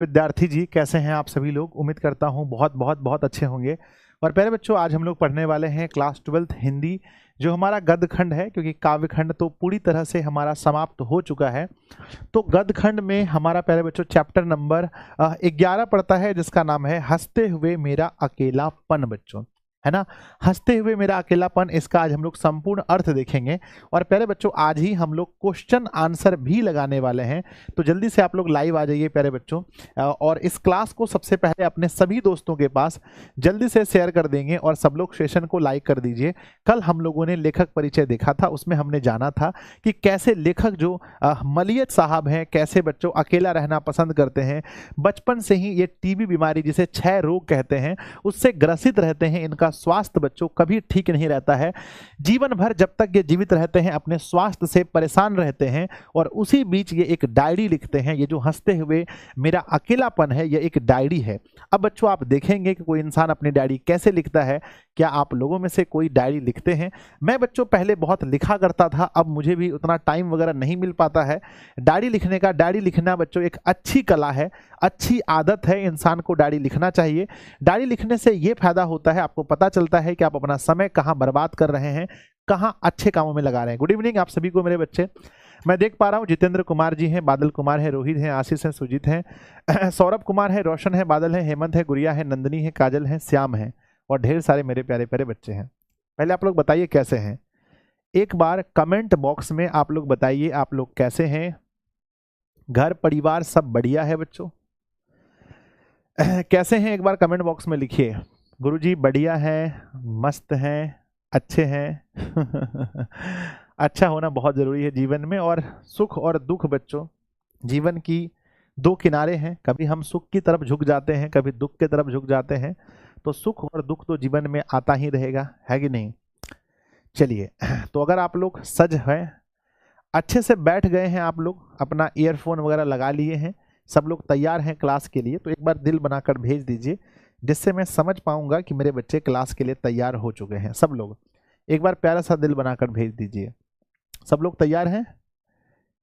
विद्यार्थी जी, कैसे हैं आप सभी लोग? उम्मीद करता हूं बहुत बहुत बहुत अच्छे होंगे। और प्यारे बच्चों, आज हम लोग पढ़ने वाले हैं क्लास 12th हिंदी, जो हमारा गद्य खंड है, क्योंकि काव्य खंड तो पूरी तरह से हमारा समाप्त हो चुका है। तो गद्य खंड में हमारा प्यारे बच्चों चैप्टर नंबर 11 पड़ता है, जिसका नाम है हंसते हुए मेरा अकेलापन। बच्चों, है ना, हंसते हुए मेरा अकेलापन, इसका आज हम लोग संपूर्ण अर्थ देखेंगे। और प्यारे बच्चों, आज ही हम लोग क्वेश्चन आंसर भी लगाने वाले हैं, तो जल्दी से आप लोग लाइव आ जाइए प्यारे बच्चों। और इस क्लास को सबसे पहले अपने सभी दोस्तों के पास जल्दी से शेयर कर देंगे, और सब लोग सेशन को लाइक कर दीजिए। कल हम लोगों ने लेखक परिचय देखा था, उसमें हमने जाना था कि कैसे लेखक जो मलियत साहब हैं, कैसे बच्चों अकेला रहना पसंद करते हैं, बचपन से ही ये टीबी बीमारी जिसे क्षय रोग कहते हैं उससे ग्रसित रहते हैं। इनका स्वास्थ्य बच्चों कभी ठीक नहीं रहता है, जीवन भर जब तक ये जीवित रहते हैं अपने स्वास्थ्य से परेशान रहते हैं, और उसी बीच ये एक डायरी लिखते हैं। ये जो हंसते हुए मेरा अकेलापन है, ये एक डायरी है। अब बच्चों, आप देखेंगे कि कोई इंसान अपनी डायरी कैसे लिखता है। क्या आप लोगों में से कोई डायरी लिखते हैं? मैं बच्चों पहले बहुत लिखा करता था, अब मुझे भी उतना टाइम वगैरह नहीं मिल पाता है डायरी लिखने का। डायरी लिखना बच्चों एक अच्छी कला है, अच्छी आदत है, इंसान को डायरी लिखना चाहिए। डायरी लिखने से ये फायदा होता है, आपको पता चलता है कि आप अपना समय कहाँ बर्बाद कर रहे हैं, कहाँ अच्छे कामों में लगा रहे हैं। गुड इवनिंग आप सभी को मेरे बच्चे। मैं देख पा रहा हूँ जितेंद्र कुमार जी हैं, बादल कुमार है, रोहित हैं, आशीष हैं, सुजीत हैं, सौरभ कुमार है, रोशन है, बादल है, हेमंत है, गुड़िया है, नंदनी है, काजल है, श्याम है, और ढेर सारे मेरे प्यारे प्यारे बच्चे हैं। पहले आप लोग बताइए कैसे हैं, एक बार कमेंट बॉक्स में आप लोग बताइए आप लोग कैसे हैं। घर परिवार सब बढ़िया है बच्चों? कैसे हैं एक बार कमेंट बॉक्स में लिखिए। गुरुजी बढ़िया है, मस्त हैं, अच्छे हैं। अच्छा होना बहुत ज़रूरी है जीवन में, और सुख और दुख बच्चों जीवन की दो किनारे हैं। कभी हम सुख की तरफ झुक जाते हैं, कभी दुख की तरफ झुक जाते हैं, तो सुख और दुख तो जीवन में आता ही रहेगा, है कि नहीं? चलिए, तो अगर आप लोग सज हैं, अच्छे से बैठ गए हैं, आप लोग अपना ईयरफोन वगैरह लगा लिए हैं, सब लोग तैयार हैं क्लास के लिए, तो एक बार दिल बनाकर भेज दीजिए, जिससे मैं समझ पाऊंगा कि मेरे बच्चे क्लास के लिए तैयार हो चुके हैं। सब लोग एक बार प्यारा सा दिल बनाकर भेज दीजिए। सब लोग तैयार हैं?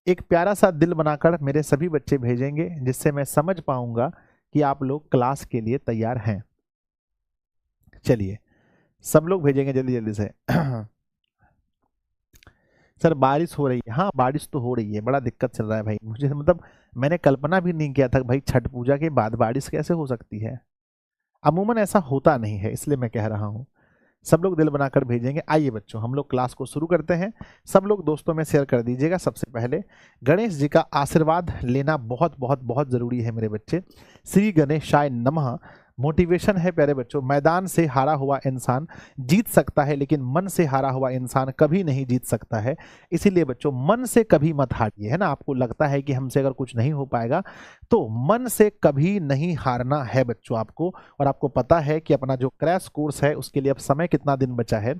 एक प्यारा सा दिल बनाकर मेरे सभी बच्चे भेजेंगे, जिससे मैं समझ पाऊंगा कि आप लोग क्लास के लिए तैयार हैं। चलिए, सब लोग भेजेंगे जल्दी जल्दी से। सर बारिश हो रही है। हाँ, बारिश तो हो रही है, बड़ा दिक्कत चल रहा है भाई। मुझे मतलब मैंने कल्पना भी नहीं किया था भाई, छठ पूजा के बाद बारिश कैसे हो सकती है। अमूमन ऐसा होता नहीं है, इसलिए मैं कह रहा हूँ। सब लोग दिल बनाकर भेजेंगे। आइए बच्चों, हम लोग क्लास को शुरू करते हैं। सब लोग दोस्तों में शेयर कर दीजिएगा। सबसे पहले गणेश जी का आशीर्वाद लेना बहुत बहुत बहुत ज़रूरी है मेरे बच्चे। श्री गणेशाय नमः। मोटिवेशन है प्यारे बच्चों, मैदान से हारा हुआ इंसान जीत सकता है, लेकिन मन से हारा हुआ इंसान कभी नहीं जीत सकता है। इसीलिए बच्चों मन से कभी मत हारिए, है ना। आपको लगता है कि हमसे अगर कुछ नहीं हो पाएगा, तो मन से कभी नहीं हारना है बच्चों आपको। और आपको पता है कि अपना जो क्रैश कोर्स है उसके लिए अब समय कितना दिन बचा है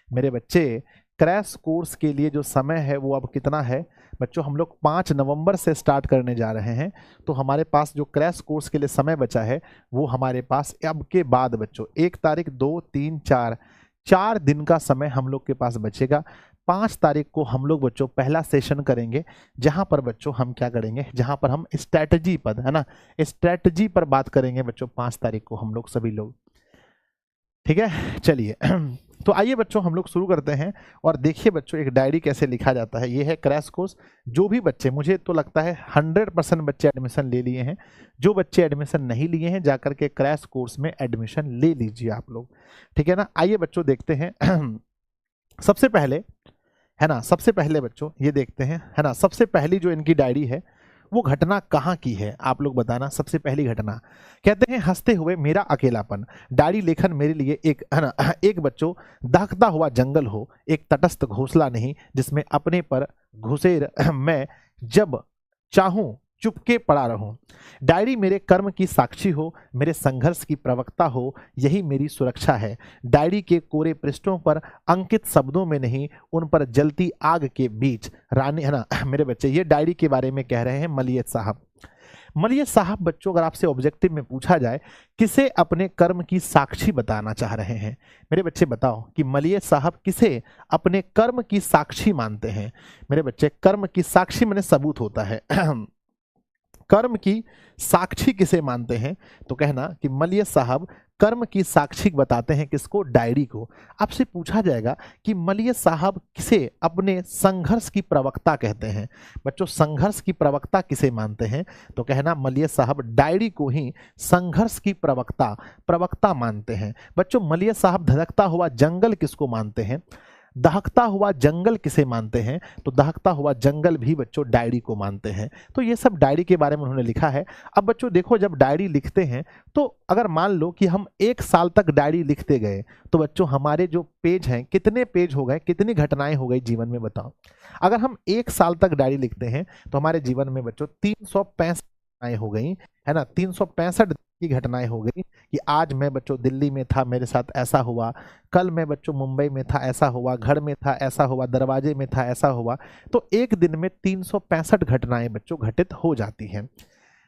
मेरे बच्चे। क्रैश कोर्स के लिए जो समय है वो अब कितना है बच्चों? हम लोग 5 नवंबर से स्टार्ट करने जा रहे हैं, तो हमारे पास जो क्रैश कोर्स के लिए समय बचा है वो हमारे पास अब के बाद बच्चों 1 तारीख, 2, 3, 4 दिन का समय हम लोग के पास बचेगा। 5 तारीख को हम लोग बच्चों पहला सेशन करेंगे, जहां पर बच्चों हम क्या करेंगे, जहां पर हम स्ट्रैटेजी पर, है ना, स्ट्रैटेजी पर बात करेंगे बच्चों 5 तारीख को हम लोग सभी लोग। ठीक है, चलिए। तो आइए बच्चों हम लोग शुरू करते हैं। और देखिए बच्चों, एक डायरी कैसे लिखा जाता है। ये है क्रैश कोर्स। जो भी बच्चे, मुझे तो लगता है 100% बच्चे एडमिशन ले लिए हैं। जो बच्चे एडमिशन नहीं लिए हैं, जाकर के क्रैश कोर्स में एडमिशन ले लीजिए आप लोग, ठीक है ना। आइए बच्चों देखते हैं। सबसे पहले, है ना, सबसे पहले बच्चों ये देखते हैं, है ना, सबसे पहली जो इनकी डायरी है वो घटना कहाँ की है, आप लोग बताना। सबसे पहली घटना कहते हैं हंसते हुए मेरा अकेलापन। डायरी लेखन मेरे लिए एक, है ना, एक बच्चों दहकता हुआ जंगल हो, एक तटस्थ घोंसला नहीं जिसमें अपने पर घुसे मैं जब चाहूं चुपके पड़ा रहूं। डायरी मेरे कर्म की साक्षी हो, मेरे संघर्ष की प्रवक्ता हो, यही मेरी सुरक्षा है। डायरी के कोरे पृष्ठों पर अंकित शब्दों में नहीं, उन पर जलती आग के बीच रानी, है ना मेरे बच्चे। ये डायरी के बारे में कह रहे हैं मलियत साहब। मलियत साहब बच्चों, अगर आपसे ऑब्जेक्टिव में पूछा जाए किसे अपने कर्म की साक्षी बताना चाह रहे हैं, मेरे बच्चे बताओ कि मलियत साहब किसे अपने कर्म की साक्षी मानते हैं। मेरे बच्चे, कर्म की साक्षी माने सबूत होता है। कर्म की साक्षी किसे मानते हैं? तो कहना कि मलियस साहब कर्म की साक्षी बताते हैं किसको? डायरी को। आपसे पूछा जाएगा कि मलियस साहब किसे अपने संघर्ष की प्रवक्ता कहते हैं? बच्चों संघर्ष की प्रवक्ता किसे मानते हैं? तो कहना मलियस साहब डायरी को ही संघर्ष की प्रवक्ता मानते हैं। बच्चों मलियस साहब धधकता हुआ जंगल किसको मानते हैं? दहकता हुआ जंगल किसे मानते हैं? तो दहकता हुआ जंगल भी बच्चों डायरी को मानते हैं। तो ये सब डायरी के बारे में उन्होंने लिखा है। अब बच्चों देखो, जब डायरी लिखते हैं तो अगर मान लो कि हम 1 साल तक डायरी लिखते गए तो बच्चों हमारे जो पेज हैं, कितने पेज हो गए, कितनी घटनाएं हो गई जीवन में, बताओ। अगर हम 1 साल तक डायरी लिखते हैं तो हमारे जीवन में बच्चों 365 घटनाएं हो गई, है ना। 365 की घटनाएं हो गई कि आज मैं बच्चों दिल्ली में था, मेरे साथ ऐसा हुआ, कल मैं बच्चों मुंबई में था, ऐसा हुआ, घर में था, ऐसा हुआ, दरवाजे में था, ऐसा हुआ। तो एक दिन में 365 घटनाएं बच्चों घटित हो जाती हैं।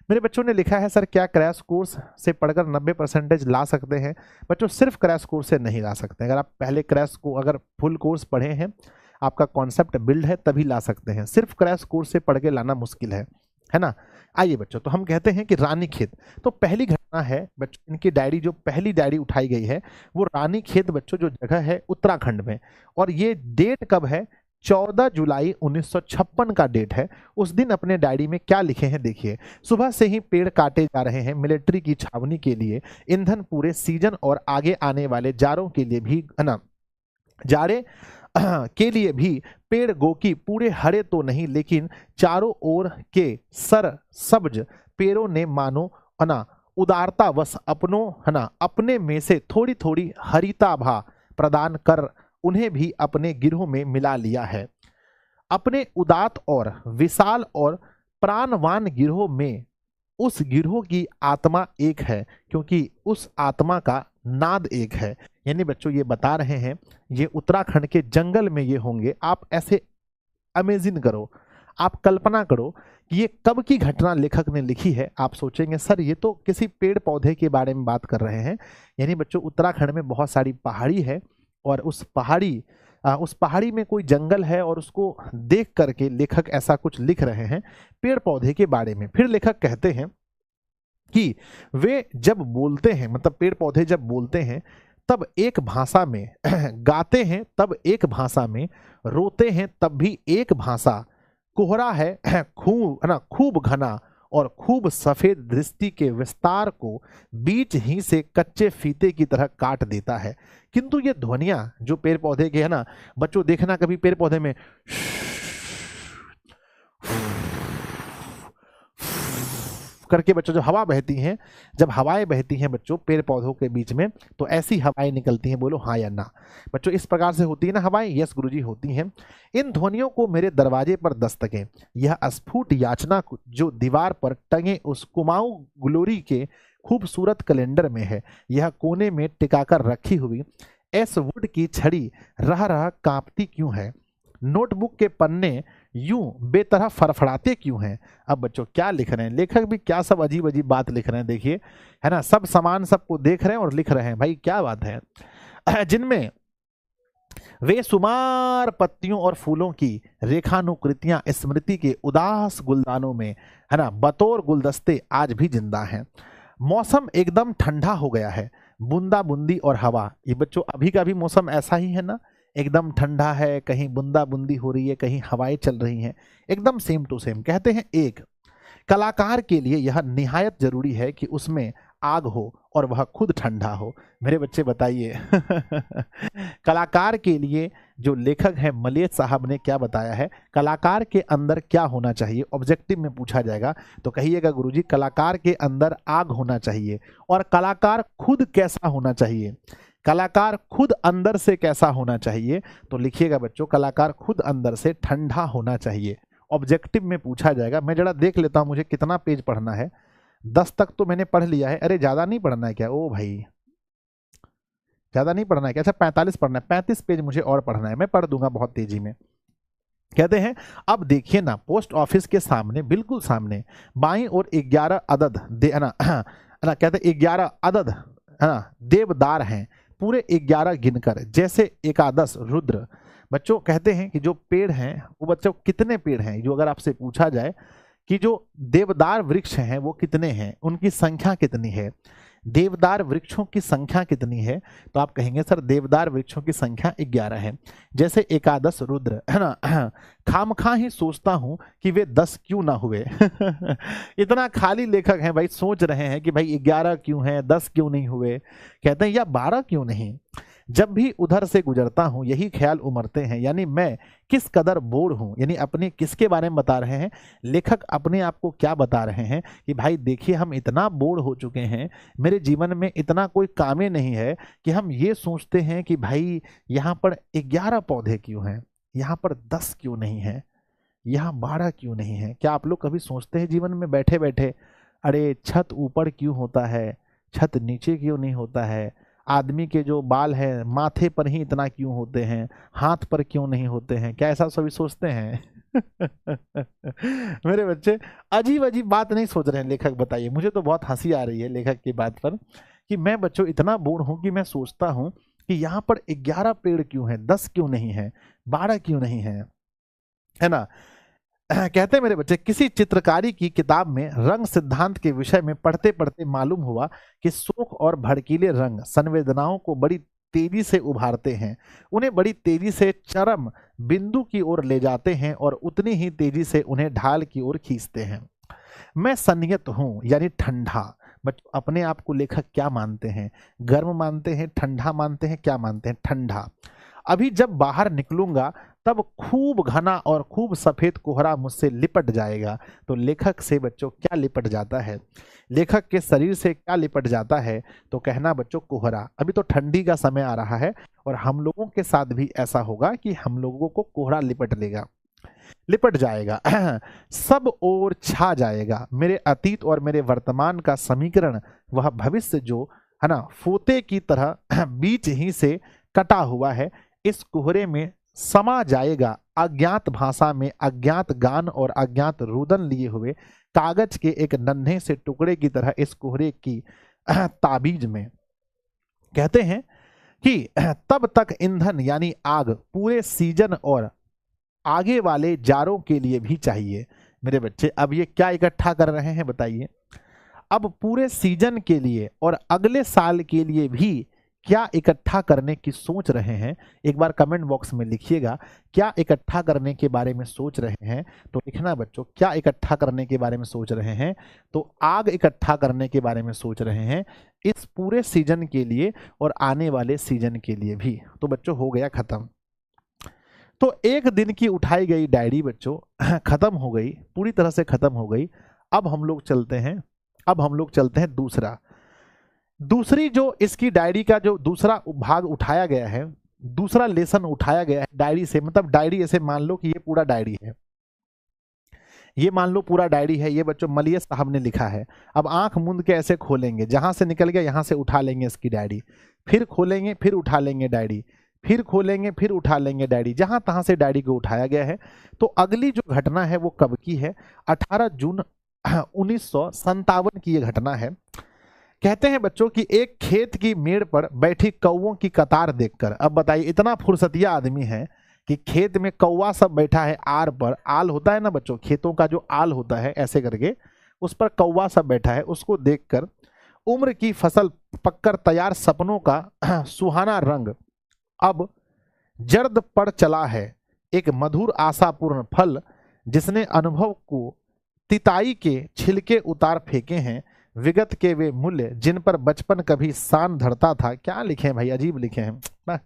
मेरे बच्चों ने लिखा है सर क्या क्रैश कोर्स से पढ़कर 90% ला सकते हैं? बच्चों सिर्फ क्रैश कोर्स से नहीं ला सकते। अगर आप पहले अगर फुल कोर्स पढ़े हैं, आपका कॉन्सेप्ट बिल्ड है, तभी ला सकते हैं। सिर्फ क्रैश कोर्स से पढ़ के लाना मुश्किल है ना। आइए बच्चों, तो हम कहते हैं कि रानीखेत, तो पहली घटना है बच्चों, इनकी डायरी जो पहली डायरी उठाई गई है वो रानीखेत बच्चों जो जगह है उत्तराखंड में, और ये डेट कब है? 14 जुलाई 1956 का डेट है। उस दिन अपने डायरी में क्या लिखे हैं देखिए। सुबह से ही पेड़ काटे जा रहे हैं मिलिट्री की छावनी के लिए, ईंधन पूरे सीजन और आगे आने वाले जाड़ों के लिए भी, है ना, जाड़े के लिए भी पेड़ गोकी पूरे हरे तो नहीं, लेकिन चारों ओर के सर सब्ज पेड़ों ने मानो, है ना, उदारतावश अपनों, है ना, अपने में से थोड़ी थोड़ी हरिताभा प्रदान कर उन्हें भी अपने गिरोह में मिला लिया है। अपने उदात और विशाल और प्राणवान गिरोह में उस गिरोह की आत्मा एक है, क्योंकि उस आत्मा का नाद एक है। यानी बच्चों ये बता रहे हैं ये उत्तराखंड के जंगल में ये होंगे। आप ऐसे अमेजिन करो, आप कल्पना करो कि ये कब की घटना लेखक ने लिखी है। आप सोचेंगे सर ये तो किसी पेड़ पौधे के बारे में बात कर रहे हैं। यानी बच्चों उत्तराखंड में बहुत सारी पहाड़ी है और उस पहाड़ी में कोई जंगल है और उसको देख करके लेखक ऐसा कुछ लिख रहे हैं पेड़ पौधे के बारे में। फिर लेखक कहते हैं कि वे जब बोलते हैं, मतलब पेड़ पौधे जब बोलते हैं तब एक भाषा में गाते हैं तब एक भाषा में, रोते हैं तब भी एक भाषा। कोहरा है खूब घना और खूब सफेद दृष्टि के विस्तार को बीच ही से कच्चे फीते की तरह काट देता है। किंतु ये ध्वनियां जो पेड़ पौधे के, है ना बच्चों, देखना कभी पेड़ पौधे में करके बच्चों जब हवा बहती हैं, जब हवाएं बहती हैं बच्चों पेड़ पौधों के बीच में, तो ऐसी हवाएं निकलती हैं। बोलो हाँ या ना बच्चों, इस प्रकार से होती है ना हवाएं? यस गुरुजी होती हैं। इन ध्वनियों को मेरे दरवाजे पर दस्तकें, यह अस्फुट याचना जो दीवार पर टंगे उस कुमाऊं ग्लोरी के खूबसूरत कैलेंडर में है, यह कोने में टिकाकर रखी हुई एस वुड की छड़ी रह कांपती क्यों है? नोटबुक के पन्ने यूं बेतरह फड़फड़ाते क्यों हैं? अब बच्चों क्या लिख रहे हैं लेखक, भी क्या सब अजीब अजीब बात लिख रहे हैं देखिए, है ना। सब समान सबको देख रहे हैं और लिख रहे हैं, भाई क्या बात है। जिनमें वे सुमार पत्तियों और फूलों की रेखानुकृतियां स्मृति के उदास गुलदानों में, है ना, बतौर गुलदस्ते आज भी जिंदा हैं। मौसम एकदम ठंडा हो गया है, बूंदा बूंदी और हवा, ये बच्चों अभी का भी मौसम ऐसा ही है ना, एकदम ठंडा है, कहीं बूंदा बूंदी हो रही है, कहीं हवाएं चल रही हैं, एकदम सेम टू सेम। कहते हैं एक कलाकार के लिए यह निहायत जरूरी है कि उसमें आग हो और वह खुद ठंडा हो। मेरे बच्चे बताइए कलाकार के लिए जो लेखक है मलियस साहब ने क्या बताया है, कलाकार के अंदर क्या होना चाहिए? ऑब्जेक्टिव में पूछा जाएगा तो कहिएगा गुरुजी कलाकार के अंदर आग होना चाहिए। और कलाकार खुद कैसा होना चाहिए? कलाकार खुद अंदर से कैसा होना चाहिए? तो लिखिएगा बच्चों कलाकार खुद अंदर से ठंडा होना चाहिए। ऑब्जेक्टिव में पूछा जाएगा। मैं जरा देख लेता हूं मुझे कितना पेज पढ़ना है। 10 तक तो मैंने पढ़ लिया है। अरे ज्यादा नहीं पढ़ना है क्या? ओ भाई ज्यादा नहीं पढ़ना है क्या? अच्छा 45 पढ़ना है, 35 पेज मुझे और पढ़ना है, मैं पढ़ दूंगा बहुत तेजी में। कहते हैं अब देखिए ना, पोस्ट ऑफिस के सामने, बिल्कुल सामने बाईं ओर 11 अदद कहते 11 अदद, है ना, देवदार हैं, पूरे 11 गिनकर, जैसे एकादश रुद्र। बच्चों कहते हैं कि जो पेड़ हैं वो बच्चों कितने पेड़ हैं, जो अगर आपसे पूछा जाए कि जो देवदार वृक्ष हैं वो कितने हैं, उनकी संख्या कितनी है, देवदार वृक्षों की संख्या कितनी है, तो आप कहेंगे सर देवदार वृक्षों की संख्या 11 है। जैसे एकादश रुद्र है ना, खामखा ही सोचता हूं कि वे 10 क्यों ना हुए। इतना खाली लेखक हैं भाई, सोच रहे हैं कि भाई 11 क्यों हैं, 10 क्यों नहीं हुए, कहते हैं या 12 क्यों नहीं। जब भी उधर से गुजरता हूं यही ख्याल उमड़ते हैं, यानी मैं किस कदर बोर हूं, यानी अपने किसके बारे में बता रहे हैं लेखक, अपने आप को क्या बता रहे हैं कि भाई देखिए हम इतना बोर हो चुके हैं, मेरे जीवन में इतना कोई काम ही नहीं है कि हम ये सोचते हैं कि भाई यहाँ पर 11 पौधे क्यों हैं, यहाँ पर 10 क्यों नहीं है, यहाँ 12 क्यों नहीं है। क्या आप लोग कभी सोचते हैं जीवन में बैठे बैठे, अरे छत ऊपर क्यों होता है, छत नीचे क्यों नहीं होता है, आदमी के जो बाल हैं माथे पर ही इतना क्यों होते हैं, हाथ पर क्यों नहीं होते हैं, क्या ऐसा सभी सोचते हैं? मेरे बच्चे अजीब अजीब बात नहीं सोच रहे हैं लेखक, बताइए। मुझे तो बहुत हंसी आ रही है लेखक की बात पर कि मैं बच्चों इतना बोर हूं कि मैं सोचता हूं कि यहाँ पर 11 पेड़ क्यों हैं, 10 क्यों नहीं है, 12 क्यों नहीं है ना। कहते हैं मेरे बच्चे, किसी चित्रकारी की किताब में रंग सिद्धांत के विषय में पढ़ते पढ़ते मालूम हुआ कि शोक और भड़कीले रंग संवेदनाओं को बड़ी तेजी से उभारते हैं, उन्हें बड़ी तेजी से चरम बिंदु की ओर ले जाते हैं और उतनी ही तेजी से उन्हें ढाल की ओर खींचते हैं। मैं संयत हूं यानी ठंडा। बच्चों अपने आप को लेखक क्या मानते हैं, गर्म मानते हैं, ठंडा मानते हैं, क्या मानते हैं, ठंडा। अभी जब बाहर निकलूंगा तब खूब घना और खूब सफेद कोहरा मुझसे लिपट जाएगा। तो लेखक से बच्चों क्या लिपट जाता है, लेखक के शरीर से क्या लिपट जाता है, तो कहना बच्चों कोहरा। अभी तो ठंडी का समय आ रहा है और हम लोगों के साथ भी ऐसा होगा कि हम लोगों को कोहरा लिपट लेगा, लिपट जाएगा, सब ओर छा जाएगा। मेरे अतीत और मेरे वर्तमान का समीकरण, वह भविष्य जो है ना फोते की तरह बीच ही से कटा हुआ है, इस कोहरे में समा जाएगा। अज्ञात भाषा में अज्ञात गान और अज्ञात रुदन लिए हुए कागज के एक नन्हे से टुकड़े की तरह इस कोहरे की ताबीज में। कहते हैं कि तब तक ईंधन यानी आग पूरे सीजन और आगे वाले जारों के लिए भी चाहिए। मेरे बच्चे अब ये क्या इकट्ठा कर रहे हैं बताइए, अब पूरे सीजन के लिए और अगले साल के लिए भी क्या इकट्ठा करने की सोच रहे हैं। एक बार कमेंट बॉक्स में लिखिएगा क्या इकट्ठा करने के बारे में सोच रहे हैं, तो लिखना बच्चों क्या इकट्ठा करने के बारे में सोच रहे हैं। तो आग इकट्ठा करने के बारे में सोच रहे हैं इस पूरे सीजन के लिए और आने वाले सीजन के लिए भी। तो बच्चों हो गया खत्म। तो एक दिन की उठाई गई डायरी बच्चों खत्म हो गई, पूरी तरह से खत्म हो गई। अब हम लोग चलते हैं दूसरी जो इसकी डायरी का जो दूसरा भाग उठाया गया है, दूसरा लेसन उठाया गया है डायरी से। मतलब डायरी ऐसे मान लो कि ये पूरा डायरी है, ये मान लो पूरा डायरी है, ये बच्चों मलिया साहब ने लिखा है। अब आंख मूंद के ऐसे खोलेंगे, जहां से निकल गया यहां से उठा लेंगे इसकी डायरी, फिर खोलेंगे फिर उठा लेंगे डायरी, फिर खोलेंगे फिर उठा लेंगे डायरी, जहां तहां से डायरी को उठाया गया है। तो अगली जो घटना है वो कब की है, 18 जून 1957 की ये घटना है। कहते हैं बच्चों कि एक खेत की मेड़ पर बैठी कौवों की कतार देखकर, अब बताइए इतना फुर्सतिया आदमी है कि खेत में कौवा सब बैठा है, आर पर, आल होता है ना बच्चों, खेतों का जो आल होता है ऐसे करके, उस पर कौवा सब बैठा है, उसको देखकर उम्र की फसल पककर तैयार सपनों का सुहाना रंग अब जर्द पड़ चला है। एक मधुर आशापूर्ण फल जिसने अनुभव को तिताई के छिलके उतार फेंके हैं, विगत के वे मूल्य जिन पर बचपन कभी सान धरता था। क्या लिखे हैं भाई, अजीब लिखे हैं ना,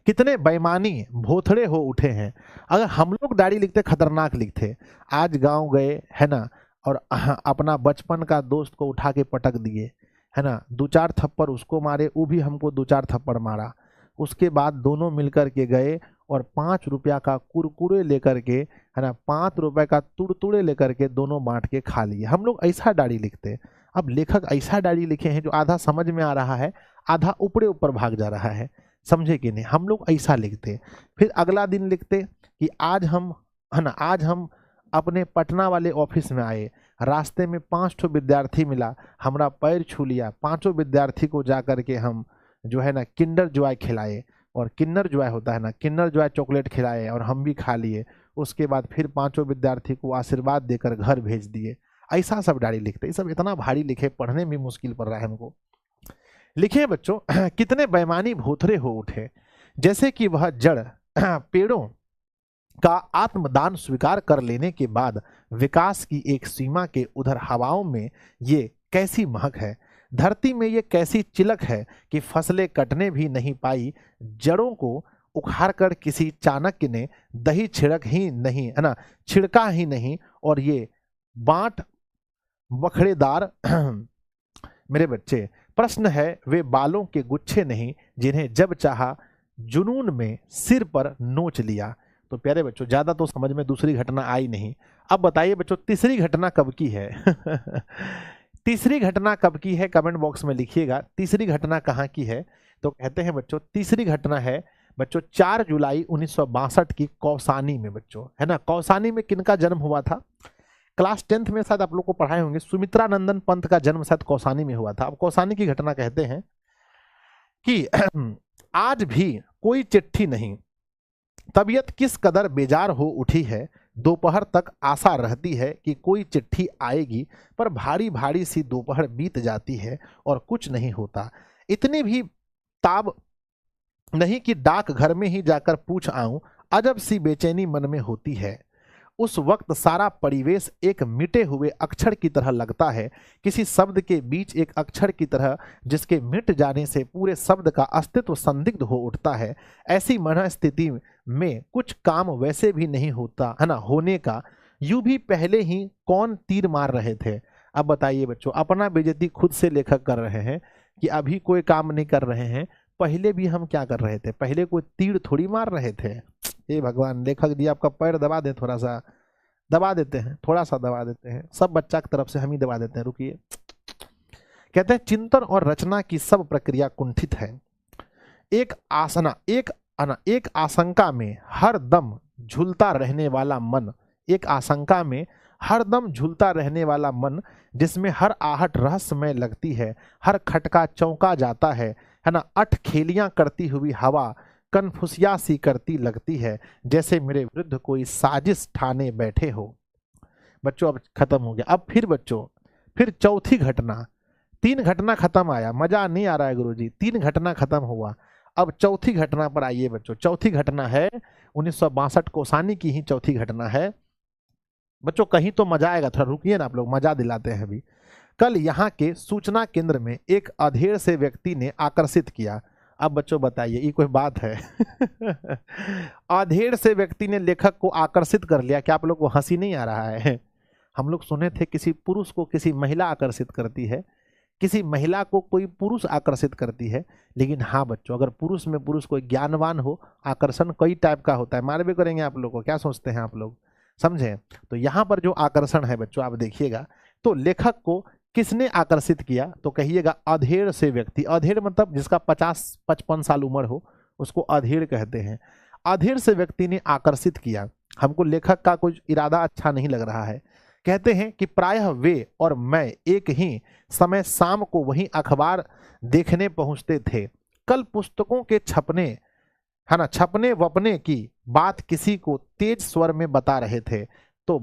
कितने बेईमानी भोथड़े हो उठे हैं। अगर हम लोग डायरी लिखते खतरनाक लिखते, आज गांव गए है ना और अपना बचपन का दोस्त को उठा के पटक दिए है ना, 2-4 थप्पड़ उसको मारे, वो भी हमको 2-4 थप्पड़ मारा। उसके बाद दोनों मिलकर के गए और 5 रुपया का कुरकुरे लेकर के है ना, 5 रुपए का तुड़तुड़े लेकर के दोनों बांट के खा लिए। हम लोग ऐसा डायरी लिखते। अब लेखक ऐसा डायरी लिखे हैं जो आधा समझ में आ रहा है, आधा ऊपरे ऊपर भाग जा रहा है, समझे कि नहीं। हम लोग ऐसा लिखते, फिर अगला दिन लिखते कि आज हम है ना, आज हम अपने पटना वाले ऑफिस में आए, रास्ते में 5 ठो विद्यार्थी मिला, हमारा पैर छू लिया, 5 विद्यार्थी को जा करके हम जो है ना किंडर जॉय खिलाए, और किन्नर जॉय होता है ना, किन्नर जॉय चॉकलेट खिलाए और हम भी खा लिए। उसके बाद फिर पांचों विद्यार्थी को आशीर्वाद देकर घर भेज दिए। ऐसा सब डायरी लिखते, ये सब इतना भारी लिखे, पढ़ने में मुश्किल पड़ रहा है हमको। लिखे बच्चों, कितने बेईमानी भोथरे हो उठे, जैसे कि वह जड़ पेड़ों का आत्मदान स्वीकार कर लेने के बाद विकास की एक सीमा के उधर हवाओं में ये कैसी महक है, धरती में ये कैसी चिलक है कि फसलें कटने भी नहीं पाई, जड़ों को उखाड़ कर किसी चाणक्य ने दही छिड़क ही नहीं, है ना, छिड़का ही नहीं, और ये बांट बखड़ेदार मेरे बच्चे, प्रश्न है वे बालों के गुच्छे नहीं जिन्हें जब चाहा जुनून में सिर पर नोच लिया। तो प्यारे बच्चों, ज्यादा तो समझ में दूसरी घटना आई नहीं। अब बताइए बच्चों, तीसरी घटना कब की है? तीसरी घटना कब की है, कमेंट बॉक्स में लिखिएगा। तीसरी घटना कहाँ की है? तो कहते हैं बच्चों, तीसरी घटना है बच्चों 4 जुलाई 1962 की कौसानी में बच्चों, है ना। कौसानी में किनका जन्म हुआ था? क्लास 10th में शायद आप लोग को पढ़ाए होंगे, सुमित्रा नंदन पंत का जन्म शायद कौसानी में हुआ था। अब कौसानी की घटना कहते हैं कि आज भी कोई चिट्ठी नहीं, तबीयत किस कदर बेजार हो उठी है, दोपहर तक आशा रहती है कि कोई चिट्ठी आएगी, पर भारी भारी सी दोपहर बीत जाती है और कुछ नहीं होता। इतनी भी ताब नहीं कि डाक घर में ही जाकर पूछ आऊं, अजब सी बेचैनी मन में होती है। उस वक्त सारा परिवेश एक मिटे हुए अक्षर की तरह लगता है, किसी शब्द के बीच एक अक्षर की तरह जिसके मिट जाने से पूरे शब्द का अस्तित्व संदिग्ध हो उठता है। ऐसी मनस्थिति में कुछ काम वैसे भी नहीं होता, है ना, होने का। यूं भी पहले ही कौन तीर मार रहे थे। अब बताइए बच्चों, अपना बेइज्जती खुद से लेखक कर रहे हैं कि अभी कोई काम नहीं कर रहे हैं, पहले भी हम क्या कर रहे थे? पहले कोई तीर थोड़ी मार रहे थे। हे भगवान, लेखक जी आपका पैर दबा दें, थोड़ा सा दबा देते हैं, थोड़ा सा दबा देते हैं, सब बच्चा की तरफ से हम ही दबा देते हैं। रुकिए। कहते हैं चिंतन और रचना की सब प्रक्रिया कुंठित है। एक आशंका में हर दम झूलता रहने वाला मन, एक आशंका में हर दम झूलता रहने वाला मन, जिसमें हर आहट रहस्यमय लगती है, हर खटका चौंका जाता है ना। अठ खेलियां करती हुई हवा कन्फुसिया सी करती लगती है, जैसे मेरे विरुद्ध कोई साजिश ठाने बैठे हो। बच्चों अब खत्म हो गया। अब फिर बच्चों, फिर चौथी घटना। 3 घटना खत्म आया, मजा नहीं आ रहा है गुरुजी, 3 घटना खत्म हुआ। अब चौथी घटना पर आइए बच्चों। चौथी घटना है 1962 कौसानी की ही चौथी घटना है बच्चों। कहीं तो मजा आएगा, थोड़ा रुकिए ना आप लोग, मजा दिलाते हैं अभी। कल यहाँ के सूचना केंद्र में एक अधेड़ से व्यक्ति ने आकर्षित किया। अब बच्चों बताइए, ये कोई बात है? अधेड़ से व्यक्ति ने लेखक को आकर्षित कर लिया। क्या आप लोग को हंसी नहीं आ रहा है? हम लोग सुने थे किसी पुरुष को किसी महिला आकर्षित करती है, किसी महिला को कोई पुरुष आकर्षित करती है। लेकिन हाँ बच्चों, अगर पुरुष में पुरुष कोई ज्ञानवान हो, आकर्षण कई टाइप का होता है। मालूम करेंगे आप लोग को, क्या सोचते हैं आप लोग, समझे? तो यहाँ पर जो आकर्षण है बच्चों, आप देखिएगा तो लेखक को किसने आकर्षित किया? तो कहिएगा अधेड़ से व्यक्ति। अधेड़ मतलब जिसका 50-55 साल उम्र हो, उसको अधेड़ कहते हैं। अधेड़ से व्यक्ति ने आकर्षित किया। हमको लेखक का कुछ इरादा अच्छा नहीं लग रहा है। कहते हैं कि प्रायः वे और मैं एक ही समय शाम को वहीं अखबार देखने पहुंचते थे। कल पुस्तकों के छपने, है ना, छपने वपने की बात किसी को तेज स्वर में बता रहे थे। तो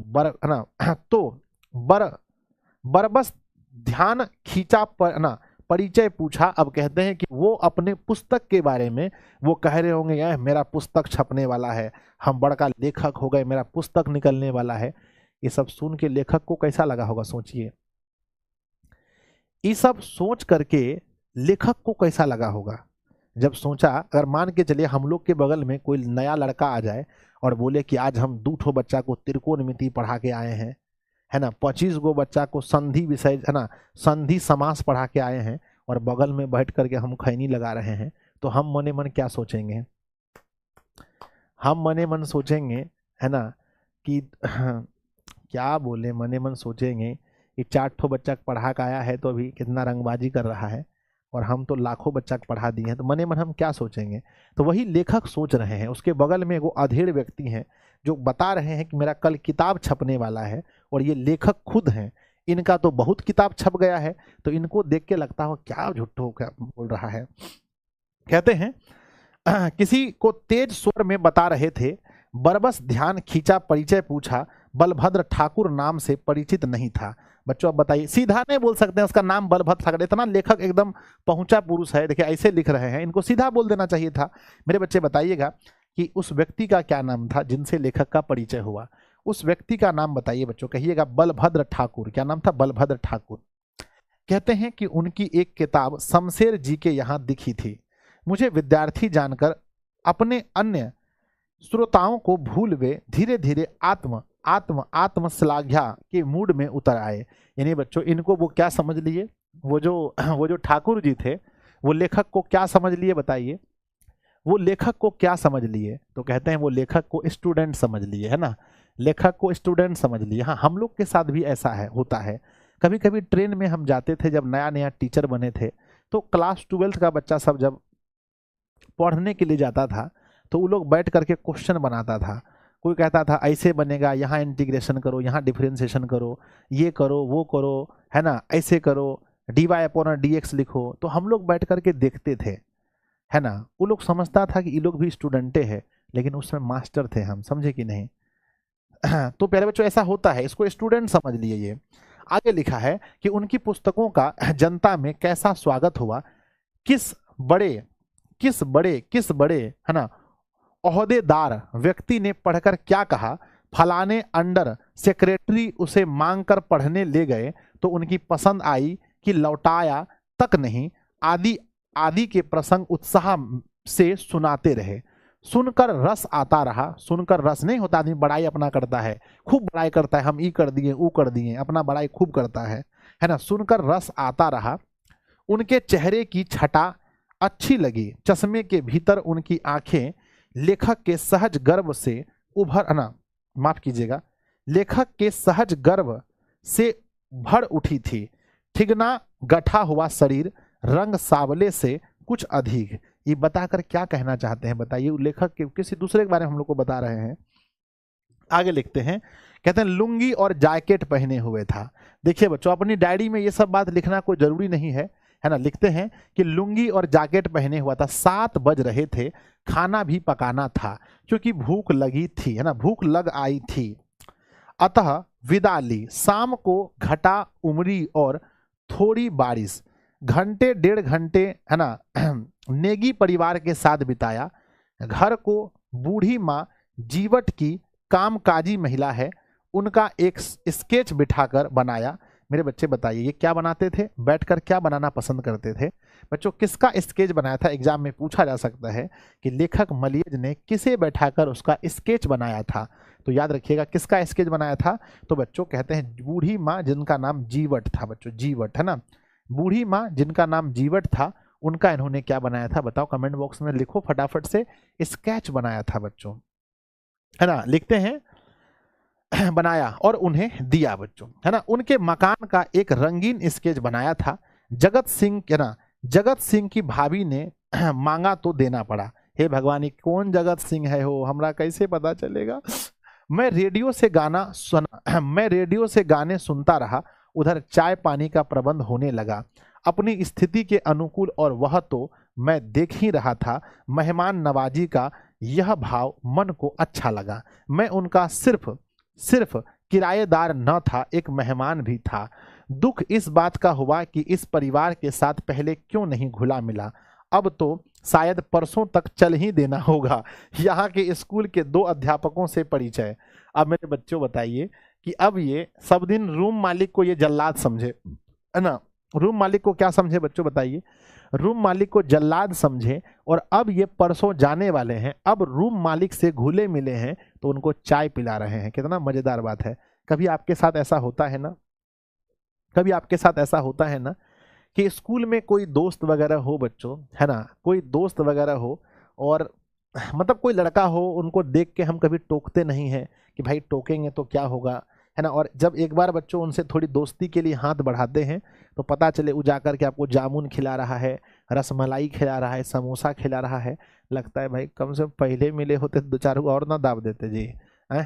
बरबस ध्यान खींचा पर ना परिचय पूछा। अब कहते हैं कि वो अपने पुस्तक के बारे में वो कह रहे होंगे, यार मेरा पुस्तक छपने वाला है, हम बड़का लेखक हो गए, मेरा पुस्तक निकलने वाला है। ये सब सुन के लेखक को कैसा लगा होगा, सोचिए। ये सब सोच करके लेखक को कैसा लगा होगा जब सोचा। अगर मान के चलिए हम लोग के बगल में कोई नया लड़का आ जाए और बोले कि आज हम 2 बच्चा को त्रिकोणमिति पढ़ा के आए हैं, है ना, 25 गो बच्चा को संधि विषय, है ना, संधि समास पढ़ा के आए हैं, और बगल में बैठ करके हम खैनी लगा रहे हैं, तो हम मने मन क्या सोचेंगे? हम मने मन सोचेंगे, है ना, कि क्या बोले, मने मन सोचेंगे कि 4 बच्चा पढ़ा के आया है तो अभी कितना रंगबाजी कर रहा है, और हम तो लाखों बच्चा पढ़ा दिए हैं। तो मने मन हम क्या सोचेंगे? तो वही लेखक सोच रहे हैं। उसके बगल में वो अधेड़ व्यक्ति हैं जो बता रहे हैं कि मेरा कल किताब छपने वाला है, और ये लेखक खुद हैं, इनका तो बहुत किताब छप गया है। तो इनको देख के लगता हो क्या झूठो क्या बोल रहा है। कहते हैं किसी को तेज स्वर में बता रहे थे, बरबस ध्यान खींचा, परिचय पूछा, बलभद्र ठाकुर नाम से परिचित नहीं था। बच्चों अब बताइए, सीधा नहीं बोल सकते हैं उसका नाम बलभद्र ठाकुर, इतना लेखक एकदम पहुंचा पुरुष है, देखिए ऐसे लिख रहे हैं, इनको सीधा बोल देना चाहिए था। मेरे बच्चे बताइएगा कि उस व्यक्ति का क्या नाम था जिनसे लेखक का परिचय हुआ, उस व्यक्ति का नाम बताइए बच्चों, कहिएगा बलभद्र ठाकुर। क्या नाम था? बलभद्र ठाकुर। कहते हैं कि उनकी एक किताब शमशेर जी के यहाँ दिखी थी। मुझे विद्यार्थी जानकर अपने अन्य श्रोताओं को भूल वे धीरे धीरे आत्म आत्म आत्म श्लाघा के मूड में उतर आए। यानी बच्चों इनको वो क्या समझ लिए, वो जो ठाकुर जी थे वो लेखक को क्या समझ लिए बताइए, वो लेखक को क्या समझ लिए? तो कहते हैं वो लेखक को स्टूडेंट समझ लिए, है ना, लेखक को स्टूडेंट समझ लिए। हाँ, हम लोग के साथ भी ऐसा है, होता है। कभी कभी ट्रेन में हम जाते थे, जब नया नया टीचर बने थे, तो क्लास 12th का बच्चा सब जब पढ़ने के लिए जाता था तो वो लोग बैठ करके क्वेश्चन बनाता था। कोई कहता था ऐसे बनेगा, यहाँ इंटीग्रेशन करो, यहाँ डिफरेंशिएशन करो, ये करो वो करो, है ना, ऐसे करो, dy/dx लिखो। तो हम लोग बैठ करके देखते थे, है ना। वो लोग समझता था कि ये लोग भी स्टूडेंटे हैं, लेकिन उसमें मास्टर थे हम, समझे कि नहीं। तो प्यारे बच्चों ऐसा होता है, इसको स्टूडेंट समझ लिए। ये आगे लिखा है कि उनकी पुस्तकों का जनता में कैसा स्वागत हुआ, किस बड़े है ना ओहदेदार व्यक्ति ने पढ़कर क्या कहा, फलाने अंडर सेक्रेटरी उसे मांगकर पढ़ने ले गए तो उनकी पसंद आई कि लौटाया तक नहीं, आदि आदि के प्रसंग उत्साह से सुनाते रहे। सुनकर रस आता रहा, सुनकर रस नहीं होता, आदमी बड़ाई अपना करता है, खूब बड़ाई करता है, हम ई कर दिए ऊ कर दिए, अपना बड़ाई खूब करता है ना। सुनकर रस आता रहा, उनके चेहरे की छटा अच्छी लगी, चश्मे के भीतर उनकी आंखें लेखक के सहज गर्व से उभर ना माफ कीजिएगा लेखक के सहज गर्व से भर उठी थी। ठिगना गठा हुआ शरीर, रंग सावले से कुछ अधिक। ये बताकर क्या कहना चाहते हैं बताइए, लेखक के किसी दूसरे के बारे में हम लोग को बता रहे हैं। आगे लिखते हैं, कहते हैं लुंगी और जैकेट पहने हुए था। देखिए बच्चों अपनी डायरी में ये सब बात लिखना कोई जरूरी नहीं है, है ना। लिखते हैं कि लुंगी और जैकेट पहने हुआ था, 7 बज रहे थे, खाना भी पकाना था क्योंकि भूख लगी थी, है ना, भूख लग आई थी। अतः विदा ली। शाम को घटा उमरी और थोड़ी बारिश, घंटे 1.5 घंटे, है ना, नेगी परिवार के साथ बिताया। घर को बूढ़ी माँ जीवट की कामकाजी महिला है, उनका एक स्केच बिठाकर बनाया। मेरे बच्चे बताइए ये क्या बनाते थे, बैठकर क्या बनाना पसंद करते थे बच्चों, किसका स्केच बनाया था? एग्जाम में पूछा जा सकता है कि लेखक मलियज ने किसे बैठाकर उसका स्केच बनाया था। तो याद रखिएगा किसका स्केच बनाया था। तो बच्चों कहते हैं बूढ़ी माँ जिनका नाम जीवट था, बच्चों जीवट, है ना, बूढ़ी माँ जिनका नाम जीवट था, उनका इन्होंने क्या बनाया था बताओ, कमेंट बॉक्स में लिखो फटाफट से। स्केच बनाया था बच्चों, है ना। लिखते हैं बनाया और उन्हें दिया बच्चों, है ना। उनके मकान का एक रंगीन स्केच बनाया था। जगत सिंह, है ना, जगत सिंह की भाभी ने मांगा तो देना पड़ा। हे भगवान ये कौन जगत सिंह है हो, हमरा कैसे पता चलेगा। मैं रेडियो से गाने सुनता रहा, उधर चाय पानी का प्रबंध होने लगा अपनी स्थिति के अनुकूल, और वह तो मैं देख ही रहा था। मेहमान नवाजी का यह भाव मन को अच्छा लगा। मैं उनका सिर्फ किराएदार न था, एक मेहमान भी था। दुख इस बात का हुआ कि इस परिवार के साथ पहले क्यों नहीं घुला मिला, अब तो शायद परसों तक चल ही देना होगा। यहाँ के स्कूल के 2 अध्यापकों से परिचय। अब मेरे बच्चों बताइए कि अब ये सब दिन रूम मालिक को ये जल्लाद समझे, है ना, रूम मालिक को क्या समझे बच्चों बताइए, रूम मालिक को जल्लाद समझे, और अब ये परसों जाने वाले हैं, अब रूम मालिक से घुले मिले हैं तो उनको चाय पिला रहे हैं। कितना मजेदार बात है। कभी आपके साथ ऐसा होता है ना, कभी आपके साथ ऐसा होता है ना कि स्कूल में कोई दोस्त वगैरह हो बच्चों, है ना, कोई दोस्त वगैरह हो, और मतलब कोई लड़का हो, उनको देख के हम कभी टोकते नहीं हैं कि भाई टोकेंगे तो क्या होगा, है ना। और जब एक बार बच्चों उनसे थोड़ी दोस्ती के लिए हाथ बढ़ाते हैं तो पता चले वो जाकर के आपको जामुन खिला रहा है, रसमलाई खिला रहा है, समोसा खिला रहा है, लगता है भाई कम से कम पहले मिले होते 2-4 और ना दाब देते जी,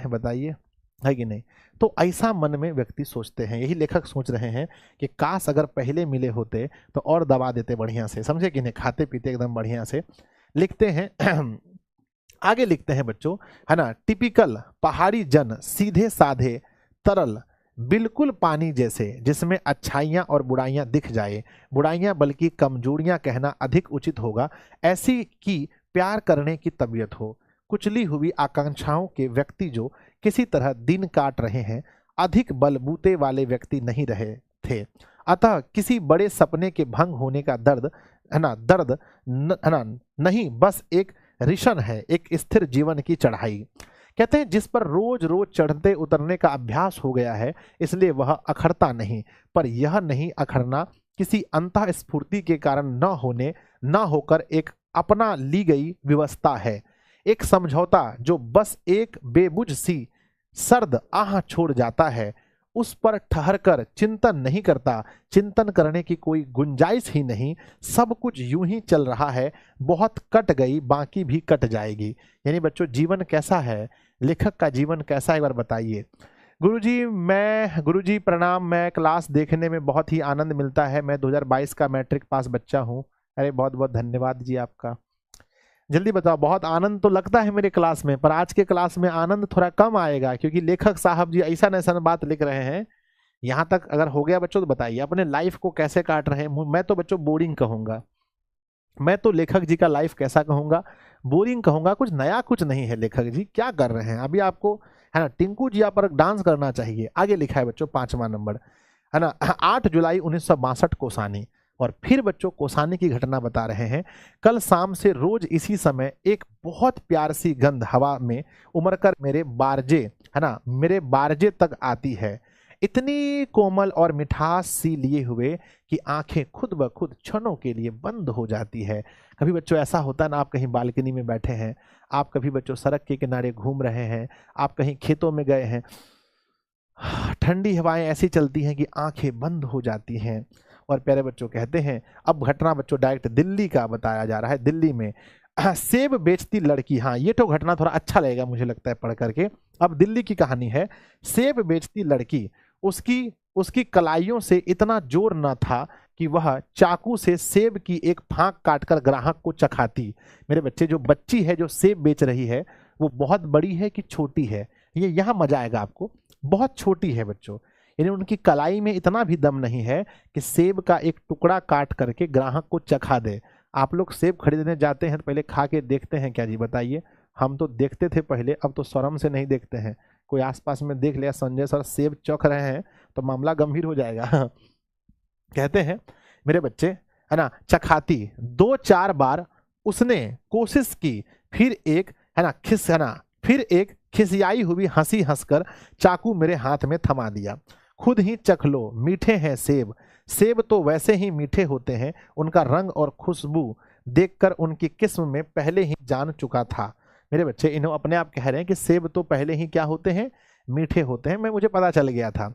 बताइए, है कि नहीं। तो ऐसा मन में व्यक्ति सोचते हैं, यही लेखक सोच रहे हैं कि काश अगर पहले मिले होते तो और दबा देते बढ़िया से, समझे कि नहीं, खाते पीते एकदम बढ़िया से। लिखते हैं आगे लिखते हैं बच्चों, है ना, टिपिकल पहाड़ी जन, सीधे साधे, तरल, बिल्कुल पानी जैसे, जिसमें अच्छाइयाँ और बुराइयाँ दिख जाए, बुराइयाँ बल्कि कमजोरियाँ कहना अधिक उचित होगा, ऐसी की प्यार करने की तबीयत हो, कुचली हुई आकांक्षाओं के व्यक्ति जो किसी तरह दिन काट रहे हैं, अधिक बलबूते वाले व्यक्ति नहीं रहे थे। अतः किसी बड़े सपने के भंग होने का दर्द, है ना, दर्द है ना, नहीं, बस एक रिशन है, एक स्थिर जीवन की चढ़ाई। कहते हैं जिस पर रोज रोज चढ़ते उतरने का अभ्यास हो गया है, इसलिए वह अखरता नहीं, पर यह नहीं अखरना किसी अंतः स्फूर्ति के कारण न होकर एक अपना ली गई व्यवस्था है, एक समझौता जो बस एक बेबुझ सी सर्द आह छोड़ जाता है, उस पर ठहर कर चिंतन नहीं करता, चिंतन करने की कोई गुंजाइश ही नहीं, सब कुछ यूं ही चल रहा है, बहुत कट गई बाकी भी कट जाएगी। यानी बच्चों जीवन कैसा है, लेखक का जीवन कैसा है, एक बार बताइए। गुरुजी प्रणाम, मैं क्लास देखने में बहुत ही आनंद मिलता है, मैं 2022 का मैट्रिक पास बच्चा हूँ। अरे बहुत बहुत धन्यवाद जी आपका। जल्दी बताओ, बहुत आनंद तो लगता है मेरे क्लास में, पर आज के क्लास में आनंद थोड़ा कम आएगा, क्योंकि लेखक साहब जी ऐसा ऐसा बात लिख रहे हैं। यहाँ तक अगर हो गया बच्चों तो बताइए अपने लाइफ को कैसे काट रहे हैं। मैं तो बच्चों बोरिंग कहूंगा, मैं तो लेखक जी का लाइफ कैसा कहूंगा, बोरिंग कहूंगा, कुछ नया कुछ नहीं है। लेखक जी क्या कर रहे हैं अभी, आपको है ना टिंकू जी पर डांस करना चाहिए। आगे लिखा है बच्चों 5वां नंबर, है ना, 8 जुलाई 1962 कोसानी। और फिर बच्चों कोसानी की घटना बता रहे हैं। कल शाम से रोज इसी समय एक बहुत प्यार सी गंध हवा में उमड़कर मेरे बारजे, है ना, मेरे बारजे तक आती है, इतनी कोमल और मिठास सी लिए हुए कि आंखें खुद ब खुद क्षणों के लिए बंद हो जाती है। कभी बच्चों ऐसा होता है ना, आप कहीं बालकनी में बैठे हैं, आप कभी बच्चों सड़क के किनारे घूम रहे हैं, आप कहीं खेतों में गए हैं, ठंडी हवाएं ऐसी चलती हैं कि आंखें बंद हो जाती हैं। और प्यारे बच्चों कहते हैं, अब घटना बच्चों डायरेक्ट दिल्ली का बताया जा रहा है। दिल्ली में सेब बेचती लड़की, हाँ ये तो घटना थोड़ा अच्छा लगेगा मुझे लगता है पढ़ करके। अब दिल्ली की कहानी है, सेब बेचती लड़की, उसकी कलाइयों से इतना जोर न था कि वह चाकू से सेब की एक फांक काटकर ग्राहक को चखाती। मेरे बच्चे, जो बच्ची है जो सेब बेच रही है वो बहुत बड़ी है कि छोटी है, ये यहाँ मजा आएगा आपको। बहुत छोटी है बच्चों, यानी उनकी कलाई में इतना भी दम नहीं है कि सेब का एक टुकड़ा काट करके ग्राहक को चखा दे। आप लोग सेब खरीदने जाते हैं तो पहले खा के देखते हैं क्या जी, बताइए। हम तो देखते थे पहले, अब तो शर्म से नहीं देखते हैं। कोई आसपास में देख लिया संजय सर सेब चख रहे हैं तो मामला गंभीर हो जाएगा। कहते हैं मेरे बच्चे, है ना, चखाती 2-4 बार उसने कोशिश की, फिर एक, है ना, फिर एक खिसियाई हुई हंसी हंसकर चाकू मेरे हाथ में थमा दिया। खुद ही चख लो, मीठे हैं सेब, सेब तो वैसे ही मीठे होते हैं, उनका रंग और खुशबू देखकर उनकी किस्म में पहले ही जान चुका था। मेरे बच्चे इन्हों अपने आप कह रहे हैं कि सेब तो पहले ही क्या होते हैं, मीठे होते हैं, मैं मुझे पता चल गया था।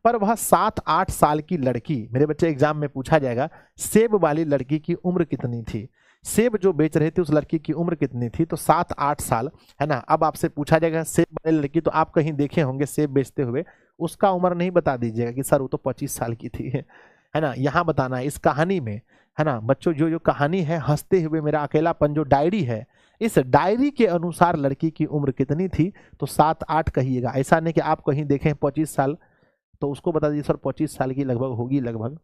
पर वह 7-8 साल की लड़की, मेरे बच्चे एग्जाम में पूछा जाएगा सेब वाली लड़की की उम्र कितनी थी, सेब जो बेच रहे थे उस लड़की की उम्र कितनी थी, तो 7-8 साल, है ना। अब आपसे पूछा जाएगा सेब वाली लड़की, तो आप कहीं देखे होंगे सेब बेचते हुए, उसका उम्र नहीं बता दीजिएगा कि सर वो तो 25 साल की थी, है ना। यहाँ बताना है इस कहानी में, है ना बच्चों, जो कहानी है हंसते हुए मेरा अकेलापन जो डायरी है, इस डायरी के अनुसार लड़की की उम्र कितनी थी, तो 7-8 कहिएगा। ऐसा नहीं कि आप कहीं देखें 25 साल, तो उसको बता दीजिए सर 25 साल की लगभग होगी लगभग।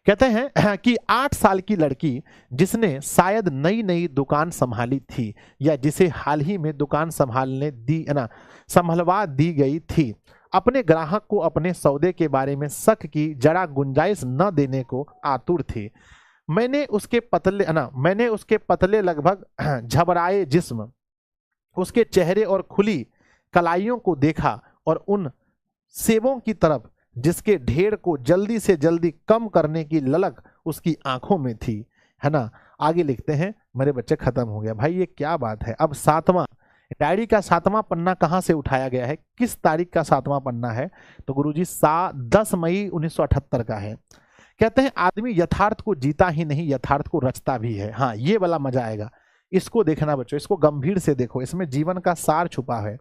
कहते हैं कि 8 साल की लड़की जिसने शायद नई नई दुकान संभाली थी, या जिसे हाल ही में दुकान संभालने दी, है ना, संभलवा दी गई थी, अपने ग्राहक को अपने सौदे के बारे में शक की जरा गुंजाइश न देने को आतुर थी। मैंने उसके पतले लगभग झबराए जिस्म, उसके चेहरे और खुली कलाइयों को देखा और उन सेबों की तरफ जिसके ढेर को जल्दी से जल्दी कम करने की ललक उसकी आंखों में थी, है ना। आगे लिखते हैं, मेरे बच्चे खत्म हो गया भाई, ये क्या बात है। अब 7वां डायरी का 7वां पन्ना कहां से उठाया गया है, किस तारीख का 7वां पन्ना है, तो गुरुजी 10 मई 1978 का है। कहते हैं आदमी यथार्थ को जीता ही नहीं, यथार्थ को रचता भी है। हाँ ये वाला मजा आएगा, इसको देखना बच्चों, इसको गंभीर से देखो, इसमें जीवन का सार छुपा है।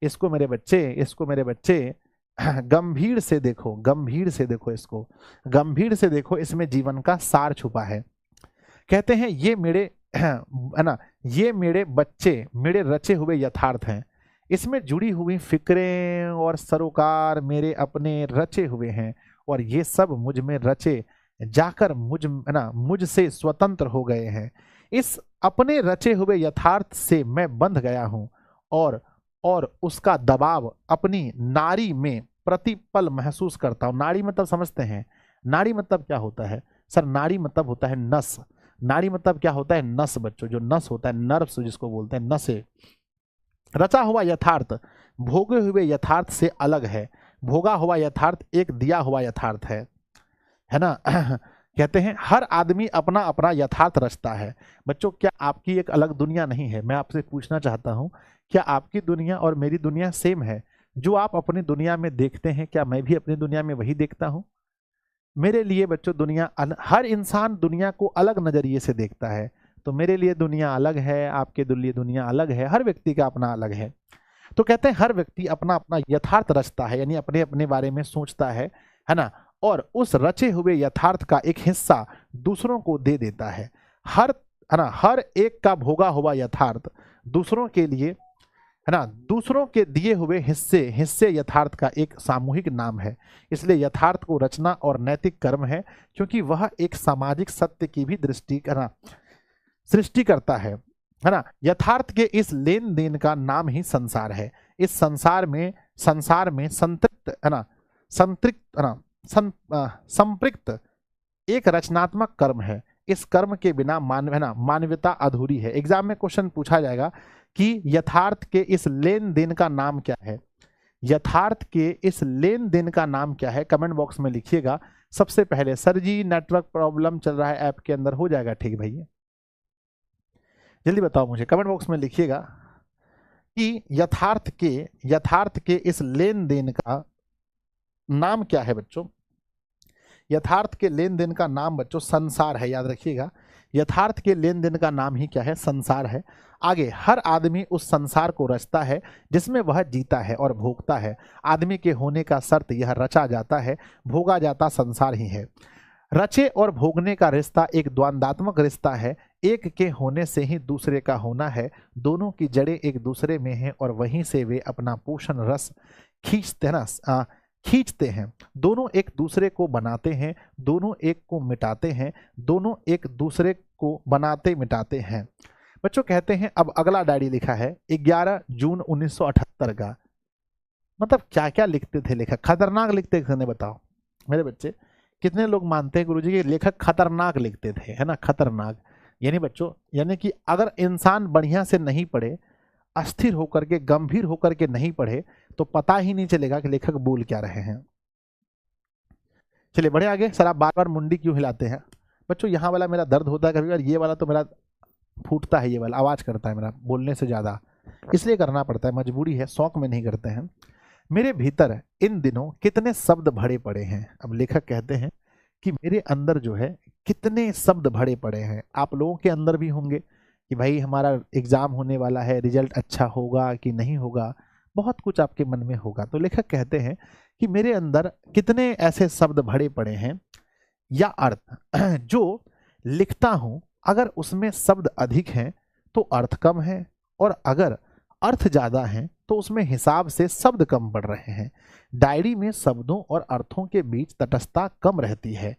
इसको मेरे बच्चे गंभीर से देखो, गंभीर से देखो, इसको गंभीर से देखो, इसमें जीवन का सार छुपा है। कहते हैं ये मेरे, है ना, ये मेरे बच्चे मेरे रचे हुए यथार्थ हैं, इसमें जुड़ी हुई फिक्रें और सरोकार मेरे अपने रचे हुए हैं, और ये सब मुझ में रचे जाकर मुझसे स्वतंत्र हो गए हैं। इस अपने रचे हुए यथार्थ से मैं बंध गया हूं, और उसका दबाव अपनी नाड़ी में प्रतिपल महसूस करता हूं। नाड़ी मतलब समझते हैं, नाड़ी मतलब क्या होता है सर? नाड़ी मतलब होता है नस। नाड़ी मतलब क्या होता है? नस बच्चों, जो नस होता है, नर्व्स जिसको बोलते हैं, नसें। रचा हुआ यथार्थ भोगे हुए यथार्थ से अलग है। भोगा हुआ यथार्थ एक दिया हुआ यथार्थ है ना। कहते हैं हर आदमी अपना अपना यथार्थ रचता है। बच्चों, क्या आपकी एक अलग दुनिया नहीं है? मैं आपसे पूछना चाहता हूं, क्या आपकी दुनिया और मेरी दुनिया सेम है? जो आप अपनी दुनिया में देखते हैं, क्या मैं भी अपनी दुनिया में वही देखता हूं? मेरे लिए बच्चों दुनिया हर इंसान दुनिया को अलग नजरिए से देखता है। तो मेरे लिए दुनिया अलग है, आपके लिए दुनिया अलग है, हर व्यक्ति का अपना अलग है। तो कहते हैं हर व्यक्ति अपना अपना यथार्थ रचता है, यानी अपने अपने बारे में सोचता है ना, और उस रचे हुए यथार्थ का एक हिस्सा दूसरों को दे देता है। हर है ना, हर एक का भोगा हुआ यथार्थ दूसरों के लिए, है ना, दूसरों के दिए हुए हिस्से यथार्थ का एक सामूहिक नाम है। इसलिए यथार्थ को रचना और नैतिक कर्म है, क्योंकि वह एक सामाजिक सत्य की भी दृष्टि सृष्टि करता है ना। यथार्थ के इस लेन देन का नाम ही संसार है। इस संसार में संतृप्त है ना, संतृप्त है ना, संपृक्त एक रचनात्मक कर्म है। इस कर्म के बिना मानवता अधूरी है। एग्जाम में क्वेश्चन पूछा जाएगा कि यथार्थ के इस लेन देन का नाम क्या है? यथार्थ के इस लेन देन का नाम क्या है? कमेंट बॉक्स में लिखिएगा। सबसे पहले सर जी नेटवर्क प्रॉब्लम चल रहा है ऐप के अंदर, हो जाएगा ठीक भैया? जल्दी बताओ मुझे, कमेंट बॉक्स में लिखिएगा कि यथार्थ के इस लेन देन का नाम क्या है बच्चों? यथार्थ के लेन देन का नाम बच्चों संसार है, याद रखिएगा। यथार्थ के लेन देन का नाम ही क्या है? संसार है। आगे, हर आदमी उस संसार को रचता है जिसमें वह जीता है और भोगता है। आदमी के होने का शर्त यह रचा जाता है, भोगा जाता संसार ही है। रचे और भोगने का रिश्ता एक द्वंद्वात्मक रिश्ता है। एक के होने से ही दूसरे का होना है। दोनों की जड़ें एक दूसरे में हैं और वहीं से वे अपना पोषण रस खींचते हैं। दोनों एक दूसरे को बनाते हैं, दोनों एक को मिटाते हैं, दोनों एक दूसरे को बनाते मिटाते हैं। बच्चों कहते हैं, अब अगला डायरी लिखा है 11 जून 1978 का। मतलब क्या क्या लिखते थे लेखक? खतरनाक लिखते थे, बताओ मेरे बच्चे। कितने लोग मानते हैं गुरुजी के लेखक खतरनाक लिखते थे, है ना? खतरनाक यानी बच्चों, यानी कि अगर इंसान बढ़िया से नहीं पढ़े, अस्थिर होकर के, गंभीर होकर के नहीं पढ़े, तो पता ही नहीं चलेगा कि लेखक बोल क्या रहे हैं। चलिए बढ़े आगे। सर आप बार बार मुंडी क्यों हिलाते हैं? बच्चों यहाँ वाला मेरा दर्द होता है कभी बार, ये वाला तो मेरा फूटता है, ये वाला आवाज करता है मेरा बोलने से ज्यादा, इसलिए करना पड़ता है, मजबूरी है, शौक में नहीं करते हैं। मेरे भीतर इन दिनों कितने शब्द भरे पड़े हैं। अब लेखक कहते हैं कि मेरे अंदर जो है कितने शब्द भरे पड़े हैं। आप लोगों के अंदर भी होंगे कि भाई हमारा एग्जाम होने वाला है, रिजल्ट अच्छा होगा कि नहीं होगा, बहुत कुछ आपके मन में होगा। तो लेखक कहते हैं कि मेरे अंदर कितने ऐसे शब्द भरे पड़े हैं या अर्थ जो लिखता हूं, अगर उसमें शब्द अधिक हैं तो अर्थ कम है, और अगर अर्थ ज्यादा हैं तो उसमें हिसाब से शब्द कम पड़ रहे हैं। डायरी में शब्दों और अर्थों के बीच तटस्थता कम रहती है,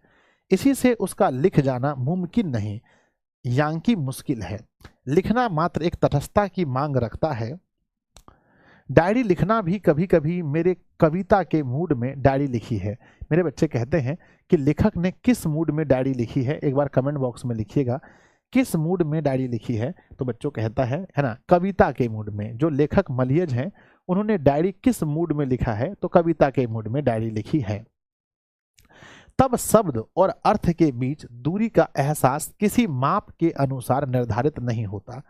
इसी से उसका लिख जाना मुमकिन नहीं, यानी मुश्किल है। लिखना मात्र एक तटस्थता की मांग रखता है। डायरी लिखना भी कभी कभी मेरे कविता के मूड में डायरी लिखी है। मेरे बच्चे कहते हैं कि लेखक ने किस मूड में डायरी लिखी है, एक बार कमेंट बॉक्स में लिखिएगा किस मूड में डायरी लिखी है। तो बच्चों कहता है ना, कविता के मूड में। जो लेखक मलियज हैं उन्होंने डायरी किस मूड में लिखा है? तो कविता के मूड में डायरी लिखी है। तब शब्द और अर्थ के बीच दूरी का एहसास किसी माप के अनुसार निर्धारित नहीं होता।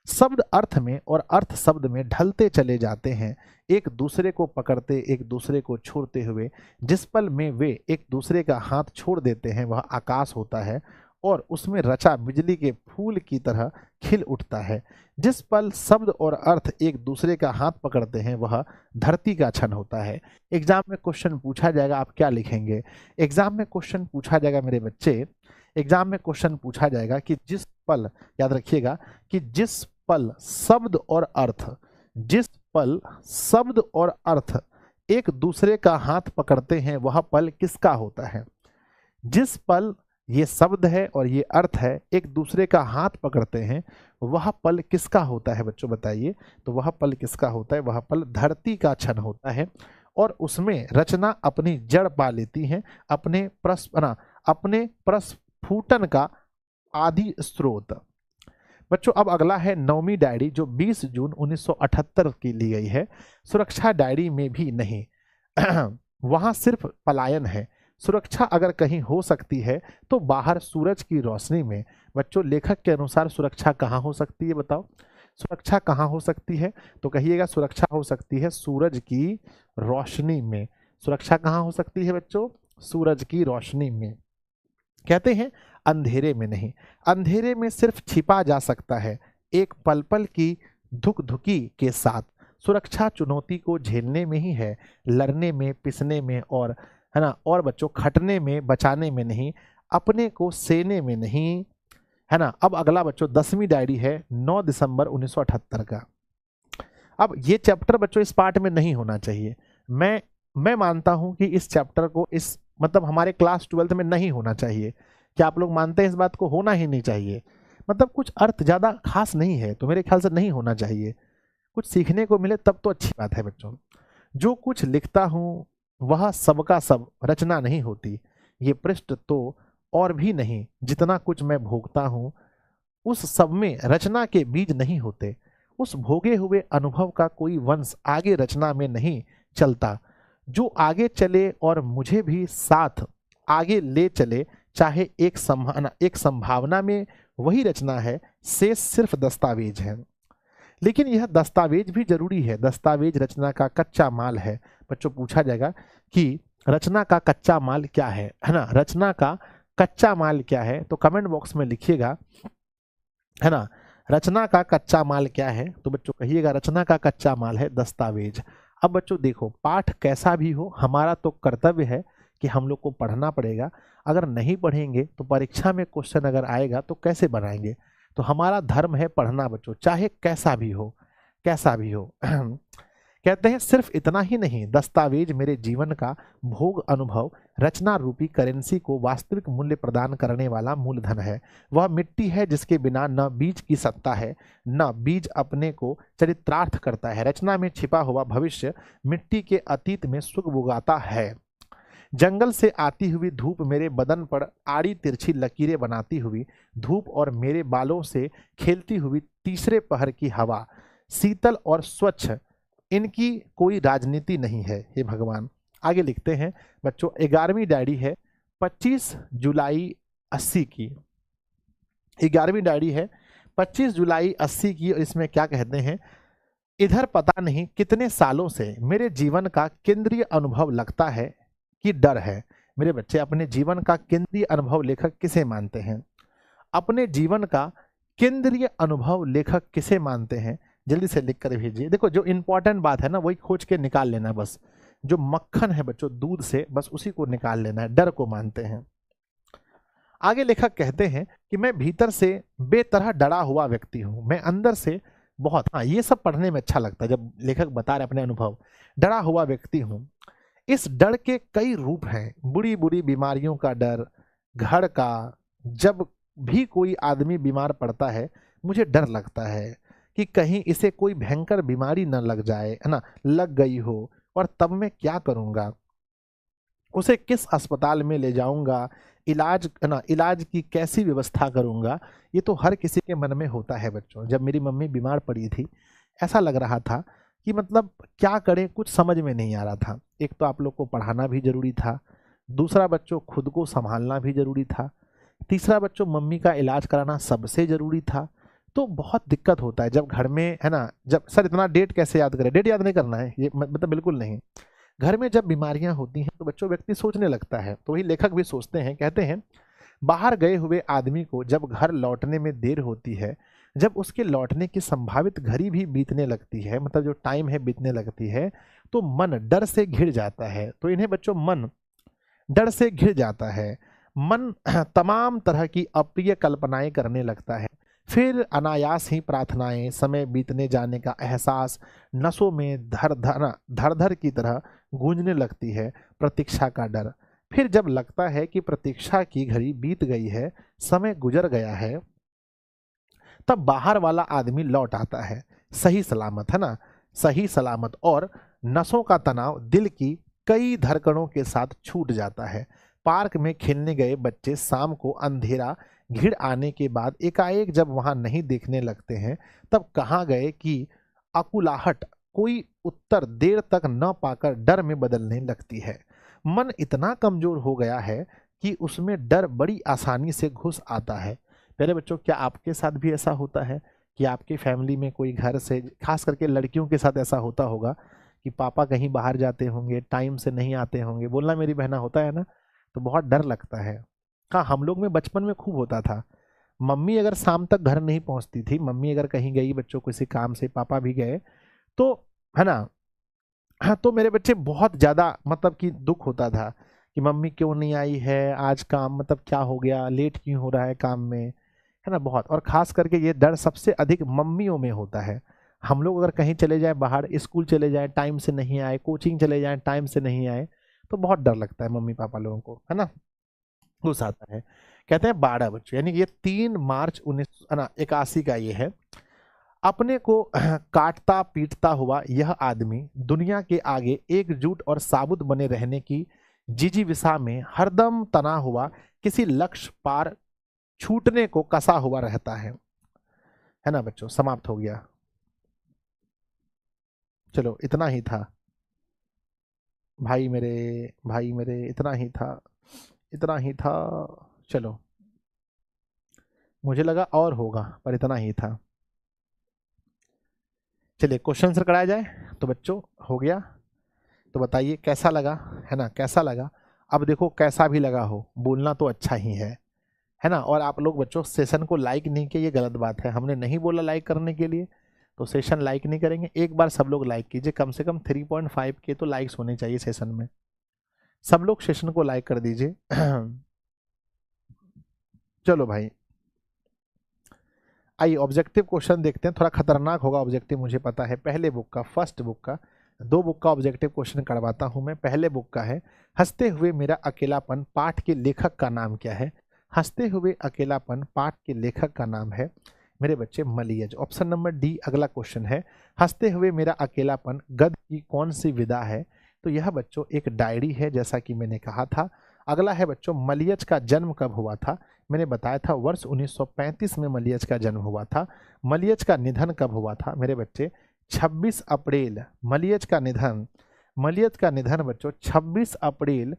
शब्द अर्थ में और अर्थ शब्द में ढलते चले जाते हैं, एक दूसरे को पकड़ते, एक दूसरे को छोड़ते हुए। जिस पल में वे एक दूसरे का हाथ छोड़ देते हैं वह आकाश होता है और उसमें रचा बिजली के फूल की तरह खिल उठता है। जिस पल शब्द और अर्थ एक दूसरे का हाथ पकड़ते हैं वह धरती का क्षण होता है। एग्जाम में क्वेश्चन पूछा जाएगा, आप क्या लिखेंगे? एग्जाम में क्वेश्चन पूछा जाएगा मेरे बच्चे, एग्जाम में क्वेश्चन पूछा जाएगा कि जिस पल, याद रखिएगा कि जिस पल शब्द और अर्थ, जिस पल शब्द और अर्थ एक दूसरे का हाथ पकड़ते हैं वह पल किसका होता है। जिस पल ये शब्द है और ये अर्थ है एक दूसरे का हाथ पकड़ते हैं वह पल किसका होता है बच्चों, बताइए। तो वह पल किसका होता है, वह पल धरती का क्षण होता है और उसमें रचना अपनी जड़ पा लेती है, अपने प्रस्फुटन का आदि स्रोत। बच्चों अब अगला है नौवीं डायरी जो 20 जून 1978 की ली गई है। सुरक्षा डायरी में भी नहीं वहां सिर्फ पलायन है। सुरक्षा अगर कहीं हो सकती है तो बाहर सूरज की रोशनी में। बच्चों लेखक के अनुसार सुरक्षा कहाँ हो सकती है, बताओ सुरक्षा कहाँ हो सकती है। तो कहिएगा सुरक्षा हो सकती है सूरज की रोशनी में। सुरक्षा कहाँ हो सकती है बच्चों, सूरज की रोशनी में। कहते हैं अंधेरे में नहीं, अंधेरे में सिर्फ छिपा जा सकता है एक पल पल की धुक धुकी के साथ। सुरक्षा चुनौती को झेलने में ही है, लड़ने में, पिसने में और है ना, और बच्चों खटने में, बचाने में नहीं, अपने को सेने में नहीं, है ना। अब अगला बच्चों 10वीं डायरी है 9 दिसंबर 1978 का। अब ये चैप्टर बच्चों इस पार्ट में नहीं होना चाहिए। मैं मानता हूं कि इस चैप्टर को इस मतलब हमारे क्लास 12th में नहीं होना चाहिए। क्या आप लोग मानते हैं इस बात को, होना ही नहीं चाहिए। मतलब कुछ अर्थ ज्यादा खास नहीं है तो मेरे ख्याल से नहीं होना चाहिए। कुछ सीखने को मिले तब तो अच्छी बात है बच्चों। जो कुछ लिखता हूं वह सबका सब रचना नहीं होती। ये पृष्ठ तो और भी नहीं, जितना कुछ मैं भोगता हूं उस सब में रचना के बीज नहीं होते। उस भोगे हुए अनुभव का कोई वंश आगे रचना में नहीं चलता। जो आगे चले और मुझे भी साथ आगे ले चले, चाहे एक संभावना में वही रचना है, शेष सिर्फ दस्तावेज है। लेकिन यह दस्तावेज भी जरूरी है। दस्तावेज रचना का कच्चा माल है। बच्चों पूछा जाएगा कि रचना का कच्चा माल क्या है ना, रचना का कच्चा माल क्या है। तो कमेंट बॉक्स में लिखिएगा, है ना, रचना का कच्चा माल क्या है। तो बच्चों कहिएगा रचना का कच्चा माल है दस्तावेज। अब बच्चों देखो पाठ कैसा भी हो हमारा तो कर्तव्य है कि हम लोग को पढ़ना पड़ेगा। अगर नहीं पढ़ेंगे तो परीक्षा में क्वेश्चन अगर आएगा तो कैसे बनाएंगे। तो हमारा धर्म है पढ़ना बच्चों, चाहे कैसा भी हो, कैसा भी हो। कहते हैं सिर्फ इतना ही नहीं, दस्तावेज मेरे जीवन का भोग अनुभव रचना रूपी करेंसी को वास्तविक मूल्य प्रदान करने वाला मूलधन है। वह मिट्टी है जिसके बिना न बीज की सत्ता है, न बीज अपने को चरित्रार्थ करता है। रचना में छिपा हुआ भविष्य मिट्टी के अतीत में सुख उगाता है। जंगल से आती हुई धूप मेरे बदन पर आड़ी तिरछी लकीरें बनाती हुई धूप और मेरे बालों से खेलती हुई तीसरे पहर की हवा शीतल और स्वच्छ, इनकी कोई राजनीति नहीं है। हे भगवान। आगे लिखते हैं बच्चों 11वीं डायरी है 25 जुलाई 80 की। 11वीं डायरी है 25 जुलाई 80 की। और इसमें क्या कहते हैं, इधर पता नहीं कितने सालों से मेरे जीवन का केंद्रीय अनुभव लगता है कि डर है। मेरे बच्चे अपने जीवन का केंद्रीय अनुभव लेखक किसे मानते हैं, अपने जीवन का केंद्रीय अनुभव लेखक किसे मानते हैं, जल्दी से लिख कर भेजिए। देखो जो इंपॉर्टेंट बात है ना वही खोज के निकाल लेना, बस जो मक्खन है बच्चों दूध से बस उसी को निकाल लेना है। डर को मानते हैं। आगे लेखक कहते हैं कि मैं भीतर से बेतरह डरा हुआ व्यक्ति हूं, मैं अंदर से बहुत, हाँ ये सब पढ़ने में अच्छा लगता है जब लेखक बता रहे अपने अनुभव। डरा हुआ व्यक्ति हूं, इस डर के कई रूप हैं। बुरी बुरी बीमारियों का डर, घर का, जब भी कोई आदमी बीमार पड़ता है मुझे डर लगता है कि कहीं इसे कोई भयंकर बीमारी न लग जाए, है ना, लग गई हो, और तब मैं क्या करूंगा, उसे किस अस्पताल में ले जाऊंगा, इलाज, है ना, इलाज की कैसी व्यवस्था करूंगा। ये तो हर किसी के मन में होता है बच्चों। जब मेरी मम्मी बीमार पड़ी थी ऐसा लग रहा था कि मतलब क्या करें, कुछ समझ में नहीं आ रहा था। एक तो आप लोग को पढ़ाना भी जरूरी था, दूसरा बच्चों खुद को संभालना भी जरूरी था, तीसरा बच्चों मम्मी का इलाज कराना सबसे जरूरी था। तो बहुत दिक्कत होता है जब घर में, है ना, जब सर इतना डेट कैसे याद करें, डेट याद नहीं करना है ये मतलब बिल्कुल नहीं। घर में जब बीमारियां होती हैं तो बच्चों व्यक्ति सोचने लगता है। तो वही लेखक भी सोचते हैं। कहते हैं बाहर गए हुए आदमी को जब घर लौटने में देर होती है, जब उसके लौटने की संभावित घड़ी भी बीतने लगती है, मतलब जो टाइम है बीतने लगती है, तो मन डर से घिर जाता है। तो इन्हें बच्चों मन डर से घिर जाता है। मन तमाम तरह की अप्रिय कल्पनाएं करने लगता है। फिर अनायास ही प्रार्थनाएं, समय बीतने जाने का एहसास नसों में धर धर धर धर की तरह गूंजने लगती है। प्रतीक्षा का डर। फिर जब लगता है कि प्रतीक्षा की घड़ी बीत गई है, समय गुजर गया है, तब बाहर वाला आदमी लौट आता है, सही सलामत, है ना, सही सलामत, और नसों का तनाव दिल की कई धड़कनों के साथ छूट जाता है। पार्क में खेलने गए बच्चे शाम को अंधेरा घिर आने के बाद एकाएक जब वहां नहीं देखने लगते हैं, तब कहाँ गए कि अकुलाहट कोई उत्तर देर तक न पाकर डर में बदलने लगती है। मन इतना कमजोर हो गया है कि उसमें डर बड़ी आसानी से घुस आता है। प्यारे बच्चों, क्या आपके साथ भी ऐसा होता है कि आपकी फैमिली में कोई घर से, खास करके लड़कियों के साथ ऐसा होता होगा कि पापा कहीं बाहर जाते होंगे, टाइम से नहीं आते होंगे, बोलना मेरी बहना, होता है ना, तो बहुत डर लगता है। हाँ, हम लोग में बचपन में खूब होता था। मम्मी अगर शाम तक घर नहीं पहुंचती थी, मम्मी अगर कहीं गई बच्चों किसी काम से, पापा भी गए, तो है ना, हाँ, तो मेरे बच्चे बहुत ज़्यादा मतलब कि दुख होता था कि मम्मी क्यों नहीं आई है आज, काम मतलब क्या हो गया, लेट क्यों हो रहा है काम में, है ना, बहुत। और खास करके ये डर सबसे अधिक मम्मियों में होता है। हम लोग अगर कहीं चले जाएं बाहर, स्कूल चले जाएं, टाइम से नहीं आए, कोचिंग चले जाएं, टाइम से नहीं आए, तो बहुत डर लगता है मम्मी पापा लोगों को, है ना, गुस्सा आता है। कहते हैं 12 बच्चों, यानी ये 3 मार्च 1981 का ये है। अपने को काटता पीटता हुआ यह आदमी दुनिया के आगे एकजुट और साबुत बने रहने की जिजीविषा में हरदम तना हुआ, किसी लक्ष्य पार छूटने को कसा हुआ रहता है ना बच्चों। समाप्त हो गया। चलो, इतना ही था भाई मेरे, भाई मेरे, इतना ही था, इतना ही था। चलो, मुझे लगा और होगा, पर इतना ही था। चलिए क्वेश्चन आंसर कराया जाए। तो बच्चों, हो गया, तो बताइए कैसा लगा, है ना, कैसा लगा। अब देखो, कैसा भी लगा हो, बोलना तो अच्छा ही है ना। और आप लोग बच्चों सेशन को लाइक नहीं किए, ये गलत बात है, हमने नहीं बोला लाइक करने के लिए, तो सेशन लाइक नहीं करेंगे। एक बार सब लोग लाइक कीजिए, कम से कम 3.5 के तो लाइक्स होने चाहिए सेशन में। सब लोग सेशन को लाइक कर दीजिए। चलो भाई, आइए ऑब्जेक्टिव क्वेश्चन देखते हैं। थोड़ा खतरनाक होगा ऑब्जेक्टिव, मुझे पता है। पहले बुक का, फर्स्ट बुक का, 2 बुक का ऑब्जेक्टिव क्वेश्चन करवाता हूं मैं। पहले बुक का है हंसते हुए मेरा अकेलापन, पाठ के लेखक का नाम क्या है। हंसते हुए अकेलापन पाठ के लेखक का नाम है मेरे बच्चे मलियज। ऑप्शन नंबर डी अगला क्वेश्चन है, हंसते हुए मेरा अकेलापन गद्य की कौन सी विधा है। तो यह बच्चों एक डायरी है, जैसा कि मैंने कहा था। अगला है बच्चों, मलियज का जन्म कब हुआ था। मैंने बताया था वर्ष 1935 में मलियज का जन्म हुआ था। मलियज का निधन कब हुआ था मेरे बच्चे, 26 अप्रैल। मलियज का निधन, मलियज का निधन बच्चों 26 अप्रैल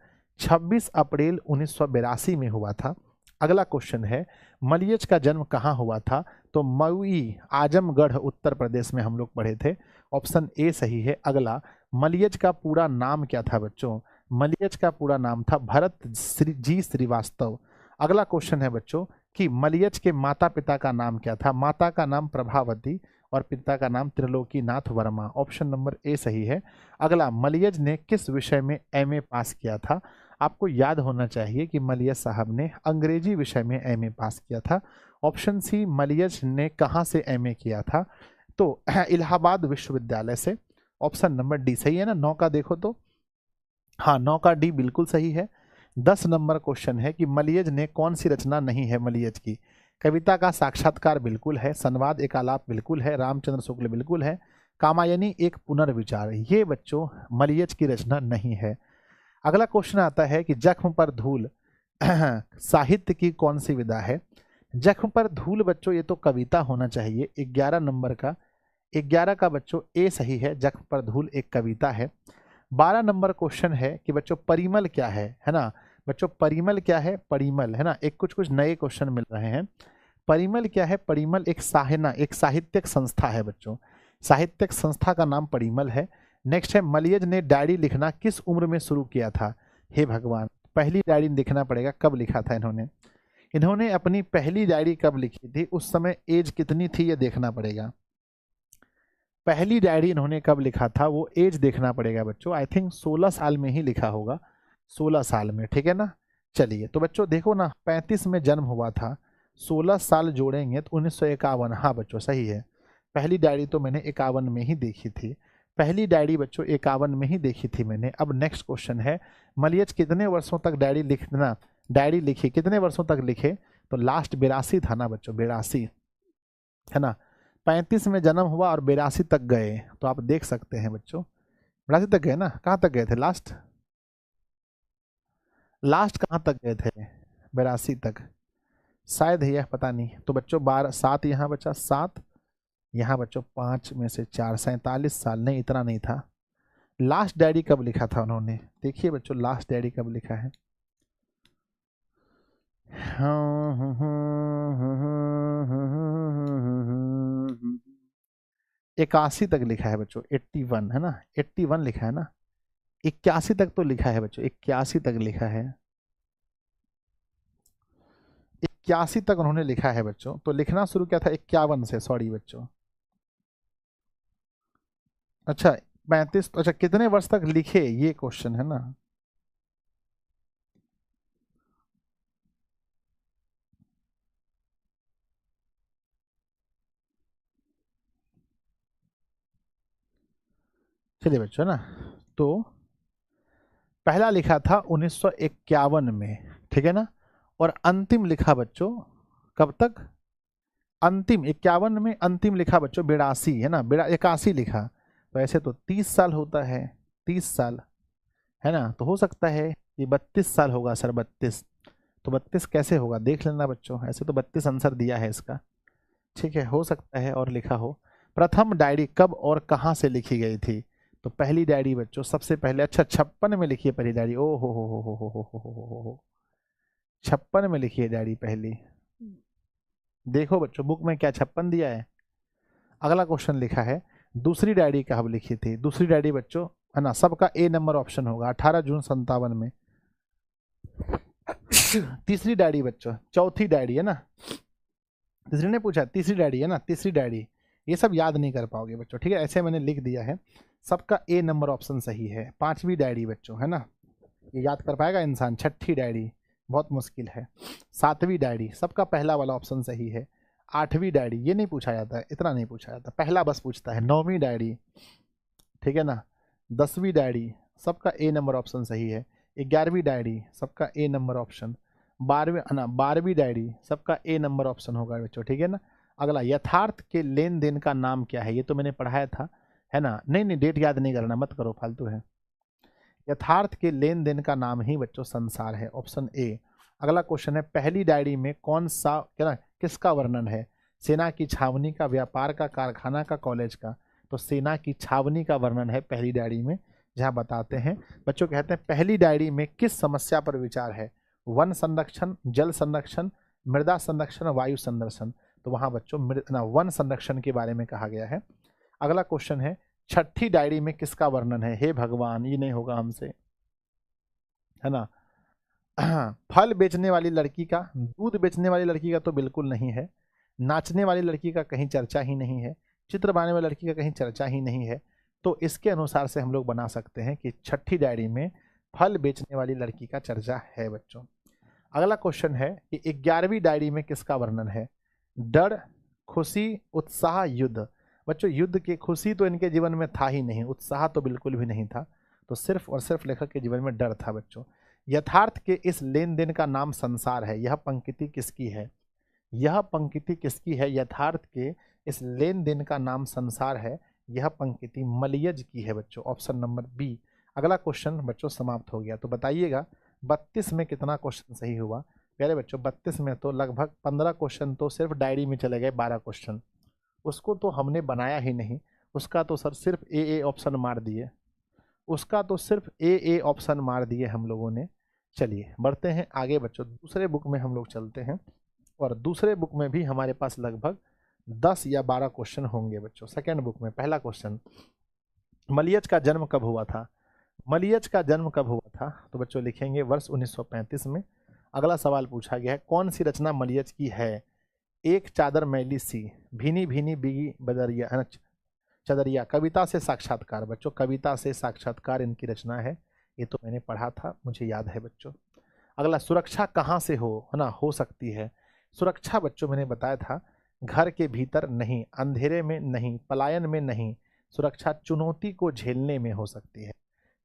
1982 में हुआ था। अगला क्वेश्चन है, मलियज का जन्म कहाँ हुआ था। तो मऊ, आजमगढ़, उत्तर प्रदेश में हम लोग पढ़े थे। ऑप्शन ए सही है। अगला, मलियज का पूरा नाम क्या था बच्चों। मलियज का पूरा नाम था भरत जी श्रीवास्तव। अगला क्वेश्चन है बच्चों कि मलियज के माता पिता का नाम क्या था। माता का नाम प्रभावती और पिता का नाम Trilokinath Verma. Option number A सही है। अगला, मलियज ने किस विषय में एमए पास किया था। आपको याद होना चाहिए कि मलियज साहब ने अंग्रेजी विषय में एमए पास किया था। ऑप्शन सी, मलियज ने कहाँ से एमए किया था। तो इलाहाबाद विश्वविद्यालय से। ऑप्शन नंबर डी सही है ना। 9 का देखो तो, हाँ 9 का डी बिल्कुल सही है। 10 नंबर क्वेश्चन है कि मलियज ने कौन सी रचना नहीं है मलियज की। कविता का साक्षात्कार बिल्कुल है, संवाद एक आलाप बिल्कुल है, रामचंद्र शुक्ल बिल्कुल है, कामायनी एक पुनर्विचार, ये बच्चों मलियज की रचना नहीं है। अगला क्वेश्चन आता है कि जख्म पर धूल साहित्य की कौन सी विधा है। जख्म पर धूल बच्चों ये तो कविता होना चाहिए। 11 नंबर का, 11 का बच्चों ए सही है। जख्म पर धूल एक कविता है। 12 नंबर क्वेश्चन है कि बच्चों परिमल क्या है ना। बच्चों परिमल क्या है, परिमल, है ना, एक कुछ कुछ नए क्वेश्चन मिल रहे हैं। परिमल क्या है, परिमल एक एक साहित्यिक संस्था है बच्चों। साहित्यिक संस्था का नाम परिमल है। नेक्स्ट है, मलियज ने डायरी लिखना किस उम्र में शुरू किया था। हे भगवान, पहली डायरी लिखना पड़ेगा, कब लिखा था इन्होंने। इन्होंने अपनी पहली डायरी कब लिखी थी, उस समय एज कितनी थी, ये देखना पड़ेगा। पहली डायरी इन्होंने कब लिखा था वो एज देखना पड़ेगा बच्चों। आई थिंक 16 साल में ही लिखा होगा, 16 साल में, ठीक है ना। चलिए तो बच्चों देखो ना, 35 में जन्म हुआ था, 16 साल जोड़ेंगे तो 1951। हाँ बच्चों सही है। पहली डायरी तो मैंने 51 में ही देखी थी, पहली डायरी बच्चों 51 में ही देखी थी मैंने। अब नेक्स्ट क्वेश्चन है, मलियज कितने वर्षों तक डायरी लिखी, कितने वर्षों तक लिखे? तो लास्ट 82 था ना बच्चों, 82 है ना। 35 में जन्म हुआ और 82 तक गए, तो आप देख सकते हैं बच्चों 82 तक गए ना। कहाँ तक गए थे लास्ट? लास्ट कहाँ तक गए थे? 82 तक शायद है, यह पता नहीं। तो बच्चों 12 7 यहाँ बचा, 7 यहाँ बच्चों, 5 में से 4, 47 साल। नहीं इतना नहीं था। लास्ट डायरी कब लिखा था उन्होंने? देखिए बच्चों लास्ट डायरी कब लिखा है। 81 तक लिखा है बच्चों, 81 है ना, 81 लिखा है ना। 81 तक तो लिखा है बच्चों, 81 तक लिखा है, 81 तक उन्होंने लिखा है बच्चों। तो लिखना शुरू किया था 51 से, सॉरी बच्चों। अच्छा 35, अच्छा कितने वर्ष तक लिखे ये क्वेश्चन है ना। चलिए बच्चों ना, तो पहला लिखा था 1951 में, ठीक है ना। और अंतिम लिखा बच्चों कब तक? अंतिम 51 में, अंतिम लिखा बच्चों 82 है ना, 81 लिखा। तो ऐसे तो 30 साल होता है, 30 साल है ना। तो हो सकता है ये 32 साल होगा सर, 32। तो 32 कैसे होगा देख लेना बच्चों, ऐसे तो 32 आंसर दिया है इसका, ठीक है। हो सकता है और लिखा हो। प्रथम डायरी कब और कहाँ से लिखी गई थी? तो पहली डायरी बच्चों सबसे पहले, अच्छा 56 में लिखी है पहली डायरी। ओ हो, 56 में लिखी है डायरी पहली। देखो बच्चों बुक में क्या 56 दिया है। अगला क्वेश्चन लिखा है, दूसरी डायरी कब लिखी थी? दूसरी डायरी बच्चों है ना, सबका ए नंबर ऑप्शन होगा, 18 जून 57 में। तीसरी डायरी बच्चों, चौथी डायरी है ना, तीसरी ने पूछा, तीसरी डायरी है ना, तीसरी डायरी। ये सब याद नहीं कर पाओगे बच्चों, ठीक है, ऐसे मैंने लिख दिया है। सबका ए नंबर ऑप्शन सही है। पांचवी डायरी बच्चों है ना, ये याद कर पाएगा इंसान। छठी डायरी बहुत मुश्किल है। सातवीं डायरी सबका पहला वाला ऑप्शन सही है। आठवीं डायरी ये नहीं पूछा जाता है, इतना नहीं पूछा जाता, पहला बस पूछता है। नौवीं डायरी, ठीक है ना। 10वीं डायरी सबका ए नंबर ऑप्शन सही है। 11वीं डायरी सबका ए नंबर ऑप्शन। 12वीं डायरी सबका ए नंबर ऑप्शन होगा बच्चों, ठीक है ना। अगला, यथार्थ के लेन देन का नाम क्या है? ये तो मैंने पढ़ाया था, है ना। नहीं नहीं डेट याद नहीं करना, मत करो फालतू है। यथार्थ के लेन देन का नाम ही बच्चों संसार है, ऑप्शन ए। अगला क्वेश्चन है, पहली डायरी में कौन सा, क्या ना, किसका वर्णन है? सेना की छावनी का, व्यापार का, कारखाना का, कॉलेज का? तो सेना की छावनी का वर्णन है पहली डायरी में, जहां बताते हैं बच्चों, कहते हैं पहली डायरी में किस समस्या पर विचार है? वन संरक्षण, जल संरक्षण, मृदा संरक्षण, वायु संरक्षण? तो वहां बच्चों वन संरक्षण के बारे में कहा गया है। अगला क्वेश्चन है, छठी डायरी में किसका वर्णन है? हे भगवान ये नहीं होगा हमसे, है ना। फल बेचने वाली लड़की का, दूध बेचने वाली लड़की का तो बिल्कुल नहीं है। नाचने वाली लड़की का कहीं चर्चा ही नहीं है। चित्र बनाने वाली लड़की का कहीं चर्चा ही नहीं है। तो इसके अनुसार से हम लोग बना सकते हैं कि छठी डायरी में फल बेचने वाली लड़की का चर्चा है बच्चों। अगला क्वेश्चन है कि 11वीं डायरी में किसका वर्णन है? डर, खुशी, उत्साह, युद्ध? बच्चों युद्ध की, खुशी तो इनके जीवन में था ही नहीं, उत्साह तो बिल्कुल भी नहीं था। तो सिर्फ और सिर्फ लेखक के जीवन में डर था बच्चों। यथार्थ के इस लेन देन का नाम संसार है, यह पंक्ति किसकी है? यह पंक्ति किसकी है? यथार्थ के इस लेन देन का नाम संसार है, यह पंक्ति मलियज की है बच्चों, ऑप्शन नंबर बी। अगला क्वेश्चन बच्चों समाप्त हो गया। तो बताइएगा 32 में कितना क्वेश्चन सही हुआ? प्यारे बच्चों 32 में तो लगभग 15 क्वेश्चन तो सिर्फ डायरी में चले गए, 12 क्वेश्चन उसको तो हमने बनाया ही नहीं। उसका तो सर सिर्फ ए ऑप्शन मार दिए, उसका तो सिर्फ ए ऑप्शन मार दिए हम लोगों ने। चलिए बढ़ते हैं आगे बच्चों, दूसरे बुक में हम लोग चलते हैं। और दूसरे बुक में भी हमारे पास लगभग 10 या 12 क्वेश्चन होंगे बच्चों। सेकेंड बुक में पहला क्वेश्चन, मलियज का जन्म कब हुआ था? मलियज का जन्म कब हुआ था? तो बच्चों लिखेंगे वर्ष 1935 में। अगला सवाल पूछा गया है, कौन सी रचना मलियज की है? एक चादर मैली सी, भीनी भीनी बिगी बदरिया, है ना, चदरिया? कविता से साक्षात्कार बच्चों, कविता से साक्षात्कार इनकी रचना है। ये तो मैंने पढ़ा था, मुझे याद है बच्चों। अगला, सुरक्षा कहाँ से हो, है ना, हो सकती है। सुरक्षा बच्चों मैंने बताया था, घर के भीतर नहीं, अंधेरे में नहीं, पलायन में नहीं। सुरक्षा चुनौती को झेलने में हो सकती है,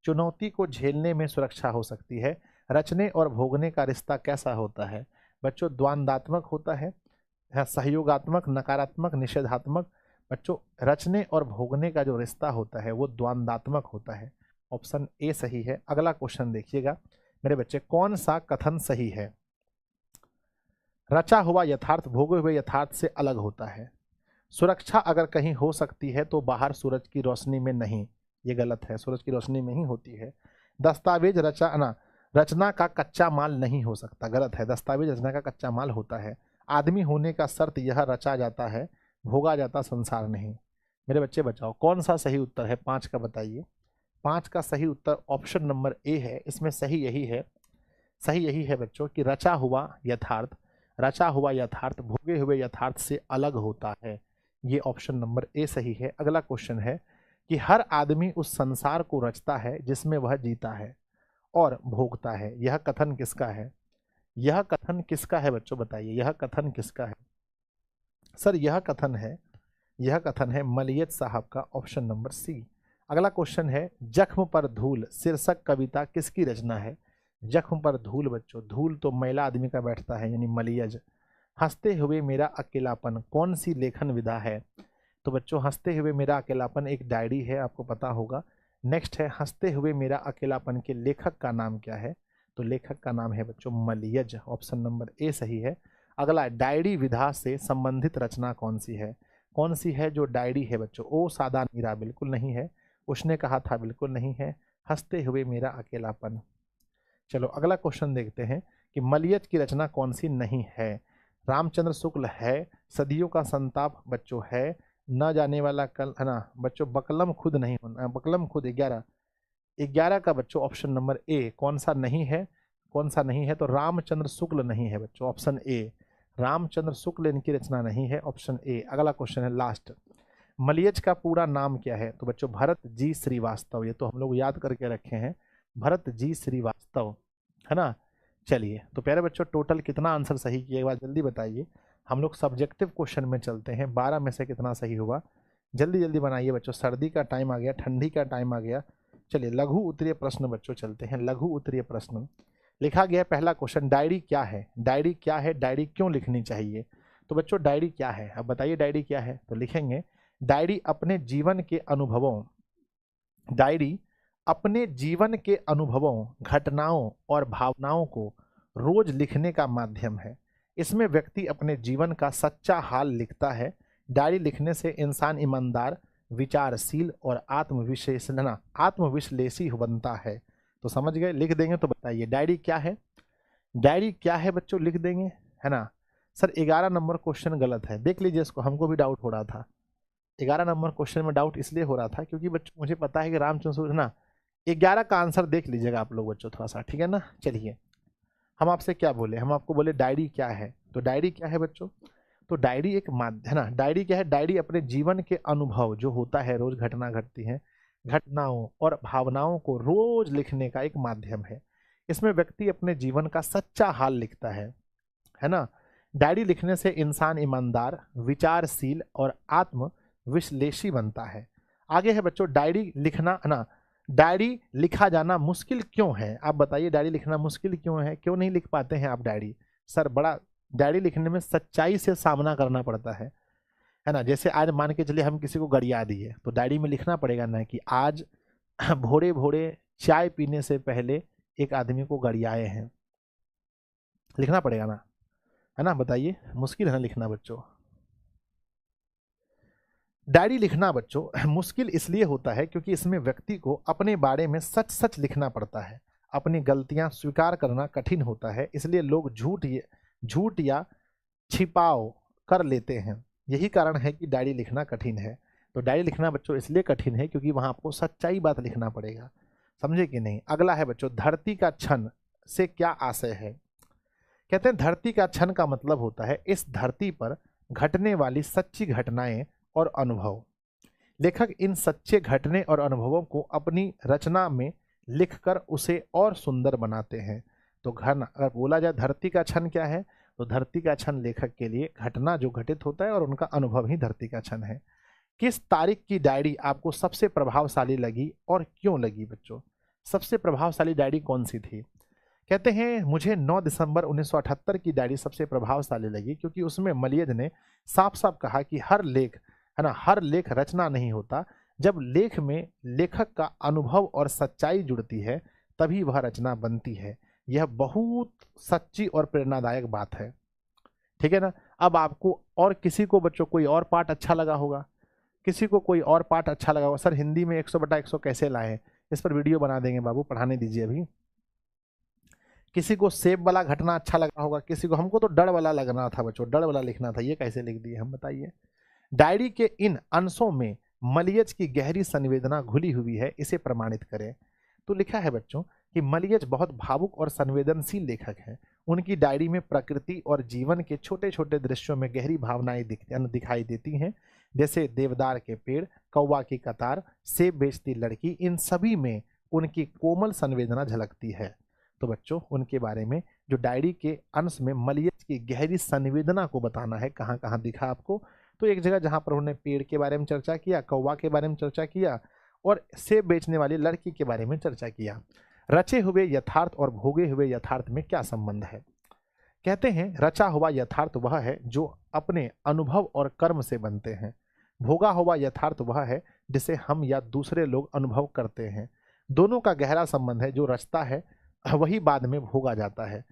चुनौती को झेलने में सुरक्षा हो सकती है। रचने और भोगने का रिश्ता कैसा होता है बच्चों? द्वंद्वात्मक होता है, सहयोगात्मक, नकारात्मक, निषेधात्मक। बच्चों रचने और भोगने का जो रिश्ता होता है वो द्वंद्वात्मक होता है। ऑप्शन ए सही है। अगला क्वेश्चन देखिएगा मेरे बच्चे, कौन सा कथन सही है? रचा हुआ यथार्थ भोगे हुए यथार्थ से अलग होता है। सुरक्षा अगर कहीं हो सकती है तो बाहर सूरज की रोशनी में नहीं, ये गलत है, सूरज की रोशनी में ही होती है। दस्तावेज रचना का कच्चा माल नहीं हो सकता, गलत है, दस्तावेज रचना का कच्चा माल होता है। आदमी होने का शर्त यह रचा जाता है, भोगा जाता संसार नहीं। मेरे बच्चे बचाओ, कौन सा सही उत्तर है 5 का, बताइए। 5 का सही उत्तर ऑप्शन नंबर ए है। इसमें सही यही है, सही यही है बच्चों कि रचा हुआ यथार्थ भोगे हुए यथार्थ से अलग होता है। ये ऑप्शन नंबर ए सही है। अगला क्वेश्चन है कि हर आदमी उस संसार को रचता है जिसमें वह जीता है और भोगता है। यह कथन किसका है? यह कथन किसका है बच्चों, बताइए, यह कथन किसका है? सर यह कथन है मलियत साहब का, ऑप्शन नंबर सी। अगला क्वेश्चन है, जख्म पर धूल शीर्षक कविता किसकी रचना है? जख्म पर धूल बच्चों, धूल तो मैला आदमी का बैठता है, यानी मलियज। हंसते हुए मेरा अकेलापन कौन सी लेखन विधा है? तो बच्चों हंसते हुए मेरा अकेलापन एक डायरी है, आपको पता होगा। नेक्स्ट है, हंसते हुए मेरा अकेलापन के लेखक का नाम क्या है? तो लेखक का नाम है बच्चों मलियज, ऑप्शन नंबर ए सही है। अगला, डायरी विधा से संबंधित रचना कौन सी है? कौन सी है जो डायरी है बच्चों? ओ सादा नीरा बिल्कुल नहीं है, उसने कहा था बिल्कुल नहीं है, हंसते हुए मेरा अकेलापन। चलो अगला क्वेश्चन देखते हैं कि मलियज की रचना कौन सी नहीं है? रामचंद्र शुक्ल है, सदियों का संताप बच्चों है, न जाने वाला कल, है ना बच्चों, बकलम खुद नहीं होना, बकलम खुद 11 का बच्चों ऑप्शन नंबर ए। कौन सा नहीं है? कौन सा नहीं है? तो रामचंद्र शुक्ल नहीं है बच्चों, ऑप्शन ए। रामचंद्र शुक्ल इनकी रचना नहीं है, ऑप्शन ए। अगला क्वेश्चन है लास्ट, मलियज का पूरा नाम क्या है? तो बच्चों भरत जी श्रीवास्तव, ये तो हम लोग याद करके रखे हैं, भरत जी श्रीवास्तव, है ना। चलिए तो प्यारे बच्चों, टोटल कितना आंसर सही किया एक बार जल्दी बताइए। हम लोग सब्जेक्टिव क्वेश्चन में चलते हैं, 12 में से कितना सही हुआ? जल्दी जल्दी बनाइए बच्चों, सर्दी का टाइम आ गया, ठंडी का टाइम आ गया। चलिए लघु उत्तरीय प्रश्न बच्चों चलते हैं, लघु उत्तरीय प्रश्न। लिखा गया पहला क्वेश्चन, डायरी क्या है? डायरी क्या है? डायरी क्यों लिखनी चाहिए? तो बच्चों डायरी क्या है, अब बताइए डायरी क्या है? तो लिखेंगे, डायरी अपने जीवन के अनुभवों, डायरी अपने जीवन के अनुभवों, घटनाओं और भावनाओं को रोज लिखने का माध्यम है। इसमें व्यक्ति अपने जीवन का सच्चा हाल लिखता है। डायरी लिखने से इंसान ईमानदार, विचारशील और आत्मविश्लेषी बनता है। तो समझ गए, लिख देंगे तो बताइए डायरी क्या है? डायरी क्या है बच्चों, लिख देंगे, है ना। सर 11 नंबर क्वेश्चन गलत है, देख लीजिए इसको, हमको भी डाउट हो रहा था। 11 नंबर क्वेश्चन में डाउट इसलिए हो रहा था क्योंकि बच्चों मुझे पता है कि रामचंद्र, है ना। 11 का आंसर देख लीजिएगा आप लोग बच्चों थोड़ा सा, ठीक है ना। चलिए हम आपसे क्या बोले, हम आपको बोले डायरी क्या है, तो डायरी क्या है बच्चों? तो डायरी एक माध्यम, है ना। डायरी क्या है? डायरी अपने जीवन के अनुभव जो होता है, रोज घटना घटती है, घटनाओं और भावनाओं को रोज लिखने का एक माध्यम है। इसमें व्यक्ति अपने जीवन का सच्चा हाल लिखता है ना। डायरी लिखने से इंसान ईमानदार, विचारशील और आत्म विश्लेषी बनता है। आगे है बच्चों, डायरी लिखना, है ना, डायरी लिखा जाना मुश्किल क्यों है? आप बताइए डायरी लिखना मुश्किल क्यों है, क्यों नहीं लिख पाते हैं आप डायरी? सर बड़ा डायरी लिखने में सच्चाई से सामना करना पड़ता है ना। जैसे आज मान के चलिए हम किसी को गरिया दिए, तो डायरी में लिखना पड़ेगा ना कि आज भोरे भोरे चाय पीने से पहले एक आदमी को गरियाए हैं, लिखना पड़ेगा ना, है ना। बताइए मुश्किल है ना लिखना बच्चों? डायरी लिखना बच्चों मुश्किल इसलिए होता है क्योंकि इसमें व्यक्ति को अपने बारे में सच सच लिखना पड़ता है। अपनी गलतियां स्वीकार करना कठिन होता है, इसलिए लोग झूठ या छिपाव कर लेते हैं। यही कारण है कि डायरी लिखना कठिन है। तो डायरी लिखना बच्चों इसलिए कठिन है क्योंकि वहां आपको सच्चाई बात लिखना पड़ेगा, समझे कि नहीं। अगला है बच्चों, धरती का क्षण से क्या आशय है? कहते हैं धरती का क्षण का मतलब होता है इस धरती पर घटने वाली सच्ची घटनाएं और अनुभव। लेखक इन सच्चे घटने और अनुभवों को अपनी रचना में लिखकर उसे और सुंदर बनाते हैं। तो घन अगर बोला जाए धरती का क्षण क्या है, तो धरती का क्षण लेखक के लिए घटना जो घटित होता है और उनका अनुभव ही धरती का क्षण है। किस तारीख की डायरी आपको सबसे प्रभावशाली लगी और क्यों लगी बच्चों? सबसे प्रभावशाली डायरी कौन सी थी? कहते हैं मुझे 9 दिसंबर 1978 की डायरी सबसे प्रभावशाली लगी, क्योंकि उसमें मलियज ने साफ साफ कहा कि हर लेख है ना, हर लेख रचना नहीं होता, जब लेख में लेखक का अनुभव और सच्चाई जुड़ती है तभी वह रचना बनती है। यह बहुत सच्ची और प्रेरणादायक बात है। ठीक है ना। अब आपको और किसी को बच्चों कोई और पार्ट अच्छा लगा होगा, किसी को कोई और पार्ट अच्छा लगा होगा, सर हिंदी में 100/100 कैसे लाए हैं, इस पर वीडियो बना देंगे बाबू, पढ़ाने दीजिए अभी। किसी को सेब वाला घटना अच्छा लगा होगा, किसी को, हमको तो डर वाला लगना था बच्चों, डर वाला लिखना था, ये कैसे लिख दिए हम बताइए। डायरी के इन अंशों में मलियज की गहरी संवेदना घुली हुई है, इसे प्रमाणित करें। तो लिखा है बच्चों कि मलियज बहुत भावुक और संवेदनशील लेखक हैं। उनकी डायरी में प्रकृति और जीवन के छोटे छोटे दृश्यों में गहरी भावनाएं दिखाई देती हैं, जैसे देवदार के पेड़, कौवा की कतार, सेब बेचती लड़की, इन सभी में उनकी कोमल संवेदना झलकती है। तो बच्चों उनके बारे में जो डायरी के अंश में मलियज की गहरी संवेदना को बताना है, कहाँ कहाँ दिखा आपको, तो एक जगह जहाँ पर उन्होंने पेड़ के बारे में चर्चा किया, कौवा के बारे में चर्चा किया और सेब बेचने वाली लड़की के बारे में चर्चा किया। रचे हुए यथार्थ और भोगे हुए यथार्थ में क्या संबंध है? कहते हैं रचा हुआ यथार्थ वह है जो अपने अनुभव और कर्म से बनते हैं, भोगा हुआ यथार्थ वह है जिसे हम या दूसरे लोग अनुभव करते हैं। दोनों का गहरा संबंध है, जो रचता है वही बाद में भोगा जाता है।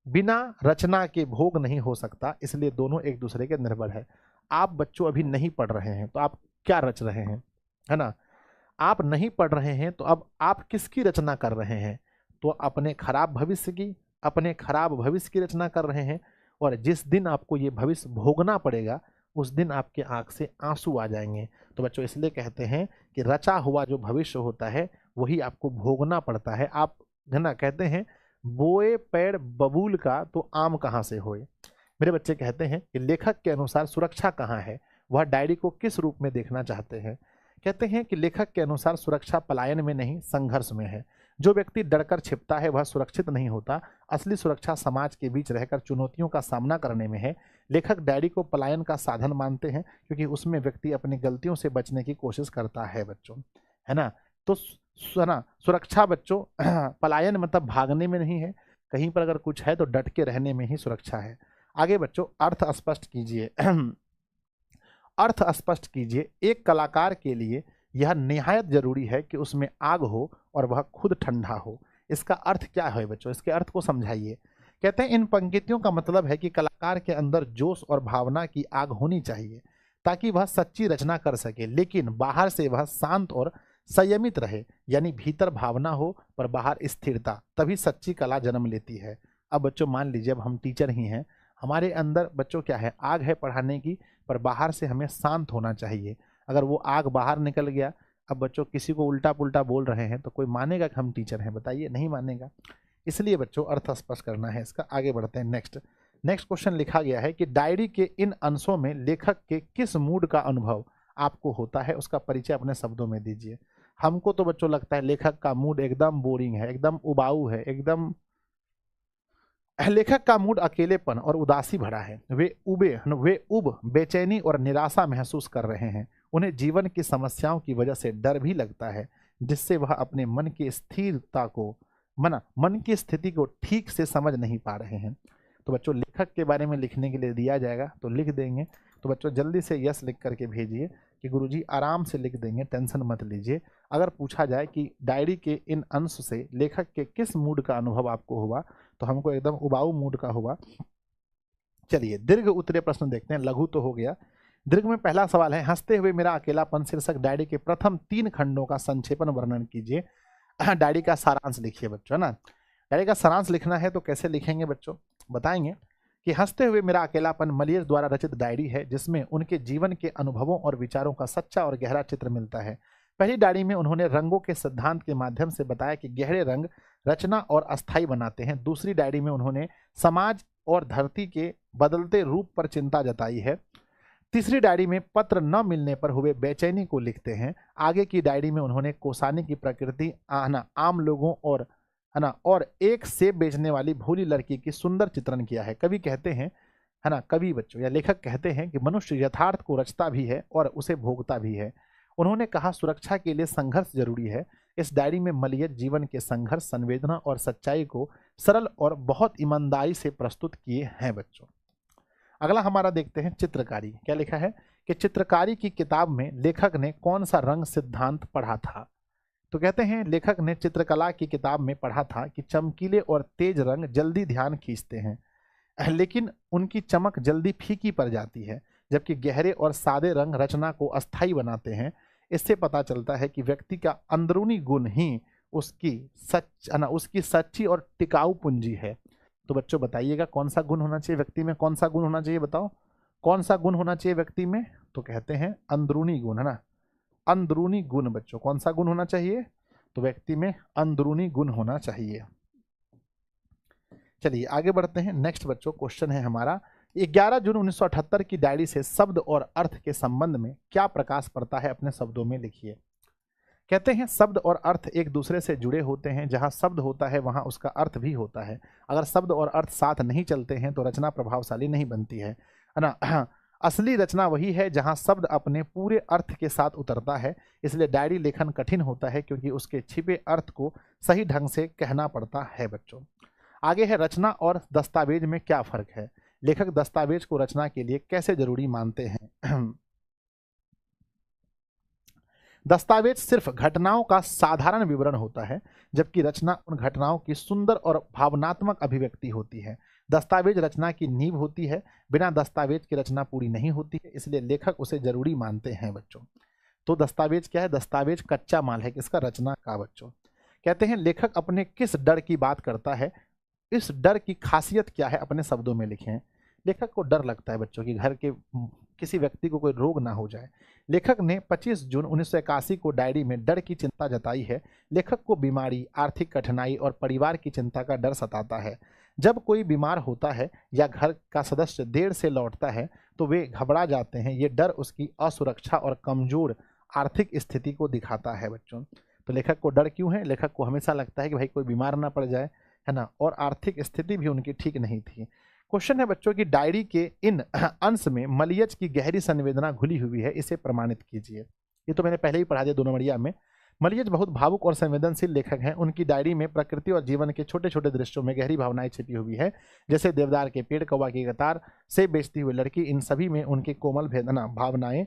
बिना रचना के भोग नहीं हो सकता, इसलिए दोनों एक दूसरे के निर्भर है। आप बच्चों अभी नहीं पढ़ रहे हैं तो आप क्या रच रहे हैं, है ना। आप नहीं पढ़ रहे हैं तो अब आप किसकी रचना कर रहे हैं? तो अपने खराब भविष्य की, अपने खराब भविष्य की रचना कर रहे हैं। और जिस दिन आपको ये भविष्य भोगना पड़ेगा उस दिन आपके आंख से आंसू आ जाएंगे। तो बच्चों इसलिए कहते हैं कि रचा हुआ जो भविष्य होता है वही आपको भोगना पड़ता है। आप है ना, कहते हैं बोए पेड़ बबूल का तो आम कहाँ से होए। मेरे बच्चे कहते हैं कि लेखक के अनुसार सुरक्षा कहाँ है, वह डायरी को किस रूप में देखना चाहते हैं। कहते हैं कि लेखक के अनुसार सुरक्षा पलायन में नहीं संघर्ष में है। जो व्यक्ति डरकर छिपता है वह सुरक्षित नहीं होता। असली सुरक्षा समाज के बीच रहकर चुनौतियों का सामना करने में है। लेखक डायरी को पलायन का साधन मानते हैं क्योंकि उसमें व्यक्ति अपनी गलतियों से बचने की कोशिश करता है बच्चों, है ना। तो ना सुरक्षा बच्चों पलायन मतलब भागने में नहीं है, कहीं पर अगर कुछ है तो डट के रहने में ही सुरक्षा है। आगे बच्चों अर्थ स्पष्ट कीजिए। अर्थ स्पष्ट कीजिए। एक कलाकार के लिए यह निहायत जरूरी है कि उसमें आग हो और वह खुद ठंडा हो। इसका अर्थ क्या है बच्चों, इसके अर्थ को समझाइए। कहते हैं इन पंक्तियों का मतलब है कि कलाकार के अंदर जोश और भावना की आग होनी चाहिए ताकि वह सच्ची रचना कर सके, लेकिन बाहर से वह शांत और संयमित रहे, यानी भीतर भावना हो पर बाहर स्थिरता, तभी सच्ची कला जन्म लेती है। अब बच्चों मान लीजिए अब हम टीचर ही हैं, हमारे अंदर बच्चों क्या है, आग है पढ़ाने की, पर बाहर से हमें शांत होना चाहिए। अगर वो आग बाहर निकल गया, अब बच्चों किसी को उल्टा पुल्टा बोल रहे हैं तो कोई मानेगा कि हम टीचर हैं? बताइए, नहीं मानेगा। इसलिए बच्चों अर्थ स्पष्ट करना है इसका। आगे बढ़ते हैं। नेक्स्ट क्वेश्चन लिखा गया है कि डायरी के इन अंशों में लेखक के किस मूड का अनुभव आपको होता है, उसका परिचय अपने शब्दों में दीजिए। हमको तो बच्चों लगता है लेखक का मूड एकदम बोरिंग है, एकदम उबाऊ है, एकदम लेखक का मूड अकेलेपन और उदासी भरा है। वे उब बेचैनी और निराशा महसूस कर रहे हैं। उन्हें जीवन की समस्याओं की वजह से डर भी लगता है, जिससे वह अपने मन की स्थिरता को मन की स्थिति को ठीक से समझ नहीं पा रहे हैं। तो बच्चों लेखक के बारे में लिखने के लिए दिया जाएगा तो लिख देंगे। तो बच्चों जल्दी से यस लिख करके भेजिए कि गुरुजी आराम से लिख देंगे, टेंशन मत लीजिए। अगर पूछा जाए कि डायरी के इन अंश से लेखक के किस मूड का अनुभव आपको हुआ, तो हमको एकदम उबाऊ मूड का हुआ। चलिए दीर्घ उत्तरीय प्रश्न देखते हैं, लघु तो हो गया। दीर्घ में पहला सवाल है, हंसते हुए मेरा अकेलापन शीर्षक डायरी के प्रथम 3 खंडों का संक्षेपण वर्णन कीजिए। डायरी का सारांश लिखिए बच्चों, है ना। डायरी का सारांश लिखना है तो कैसे लिखेंगे बच्चों, बताएंगे कि हंसते हुए मेरा अकेलापन मलियज द्वारा रचित डायरी है जिसमें उनके जीवन के अनुभवों और विचारों का सच्चा और गहरा चित्र मिलता है। पहली डायरी में उन्होंने रंगों के सिद्धांत के माध्यम से बताया कि गहरे रंग रचना और अस्थायी बनाते हैं। दूसरी डायरी में उन्होंने समाज और धरती के बदलते रूप पर चिंता जताई है। तीसरी डायरी में पत्र न मिलने पर हुए बेचैनी को लिखते हैं। आगे की डायरी में उन्होंने कोसानी की प्रकृति, आम लोगों और है ना, और एक सेब बेचने वाली भोली लड़की की सुंदर चित्रण किया है। कवि कहते हैं, है ना, कवि बच्चों या लेखक कहते हैं कि मनुष्य यथार्थ को रचता भी है और उसे भोगता भी है। उन्होंने कहा सुरक्षा के लिए संघर्ष जरूरी है। इस डायरी में मलियत जीवन के संघर्ष, संवेदना और सच्चाई को सरल और बहुत ईमानदारी से प्रस्तुत किए हैं बच्चों। अगला हमारा देखते हैं चित्रकारी। क्या लिखा है कि चित्रकारी की किताब में लेखक ने कौन सा रंग सिद्धांत पढ़ा था। तो कहते हैं लेखक ने चित्रकला की किताब में पढ़ा था कि चमकीले और तेज रंग जल्दी ध्यान खींचते हैं, लेकिन उनकी चमक जल्दी फीकी पड़ जाती है, जबकि गहरे और सादे रंग रचना को अस्थायी बनाते हैं। इससे पता चलता है कि व्यक्ति का अंदरूनी गुण ही उसकी सच्ची और टिकाऊ पूंजी है। तो बच्चों बताइएगा कौन सा गुण होना चाहिए व्यक्ति में, कौन सा गुण होना चाहिए, बताओ कौन सा गुण होना चाहिए व्यक्ति में। तो कहते हैं अंदरूनी गुण, है ना, अंदरूनी गुण बच्चों, कौन सा गुण होना चाहिए, तो व्यक्ति में अंदरूनी गुण होना चाहिए। चलिए आगे बढ़ते हैं। नेक्स्ट बच्चों क्वेश्चन है हमारा, 11 जून 1978 की डायरी से शब्द और अर्थ के संबंध में क्या प्रकाश पड़ता है, अपने शब्दों में लिखिए। कहते हैं शब्द और अर्थ एक दूसरे से जुड़े होते हैं, जहां शब्द होता है वहां उसका अर्थ भी होता है। अगर शब्द और अर्थ साथ नहीं चलते हैं तो रचना प्रभावशाली नहीं बनती है ना। असली रचना वही है जहां शब्द अपने पूरे अर्थ के साथ उतरता है। इसलिए डायरी लेखन कठिन होता है क्योंकि उसके छिपे अर्थ को सही ढंग से कहना पड़ता है बच्चों। आगे है रचना और दस्तावेज में क्या फर्क है। लेखक दस्तावेज को रचना के लिए कैसे जरूरी मानते हैं। दस्तावेज सिर्फ घटनाओं का साधारण विवरण होता है, जबकि रचना उन घटनाओं की सुंदर और भावनात्मक अभिव्यक्ति होती है। दस्तावेज रचना की नींव होती है, बिना दस्तावेज की रचना पूरी नहीं होती है, इसलिए लेखक उसे जरूरी मानते हैं बच्चों। तो दस्तावेज क्या है, दस्तावेज कच्चा माल है किसका, रचना का बच्चों। कहते हैं लेखक अपने किस डर की बात करता है, इस डर की खासियत क्या है, अपने शब्दों में लिखें। लेखक को डर लगता है बच्चों कि घर के किसी व्यक्ति को कोई रोग ना हो जाए। लेखक ने 25 जून 1981 को डायरी में डर की चिंता जताई है। लेखक को बीमारी, आर्थिक कठिनाई और परिवार की चिंता का डर सताता है। जब कोई बीमार होता है या घर का सदस्य देर से लौटता है तो वे घबरा जाते हैं। ये डर उसकी असुरक्षा और कमजोर आर्थिक स्थिति को दिखाता है बच्चों। तो लेखक को डर क्यों है, लेखक को हमेशा लगता है कि भाई कोई बीमार ना पड़ जाए, है ना, और आर्थिक स्थिति भी उनकी ठीक नहीं थी। क्वेश्चन है बच्चों की डायरी के इन अंश में मलियज की गहरी संवेदना घुली हुई है, इसे प्रमाणित कीजिए। ये तो मैंने पहले ही पढ़ा दिया 2 नंबरिया में। मलियज बहुत भावुक और संवेदनशील लेखक हैं। उनकी डायरी में प्रकृति और जीवन के छोटे छोटे दृश्यों में गहरी भावनाएं छिपी हुई है, जैसे देवदार के पेड़, कौवा की कतार, सेब बेचती हुई लड़की। इन सभी में उनकी कोमल भेदना भावनाएं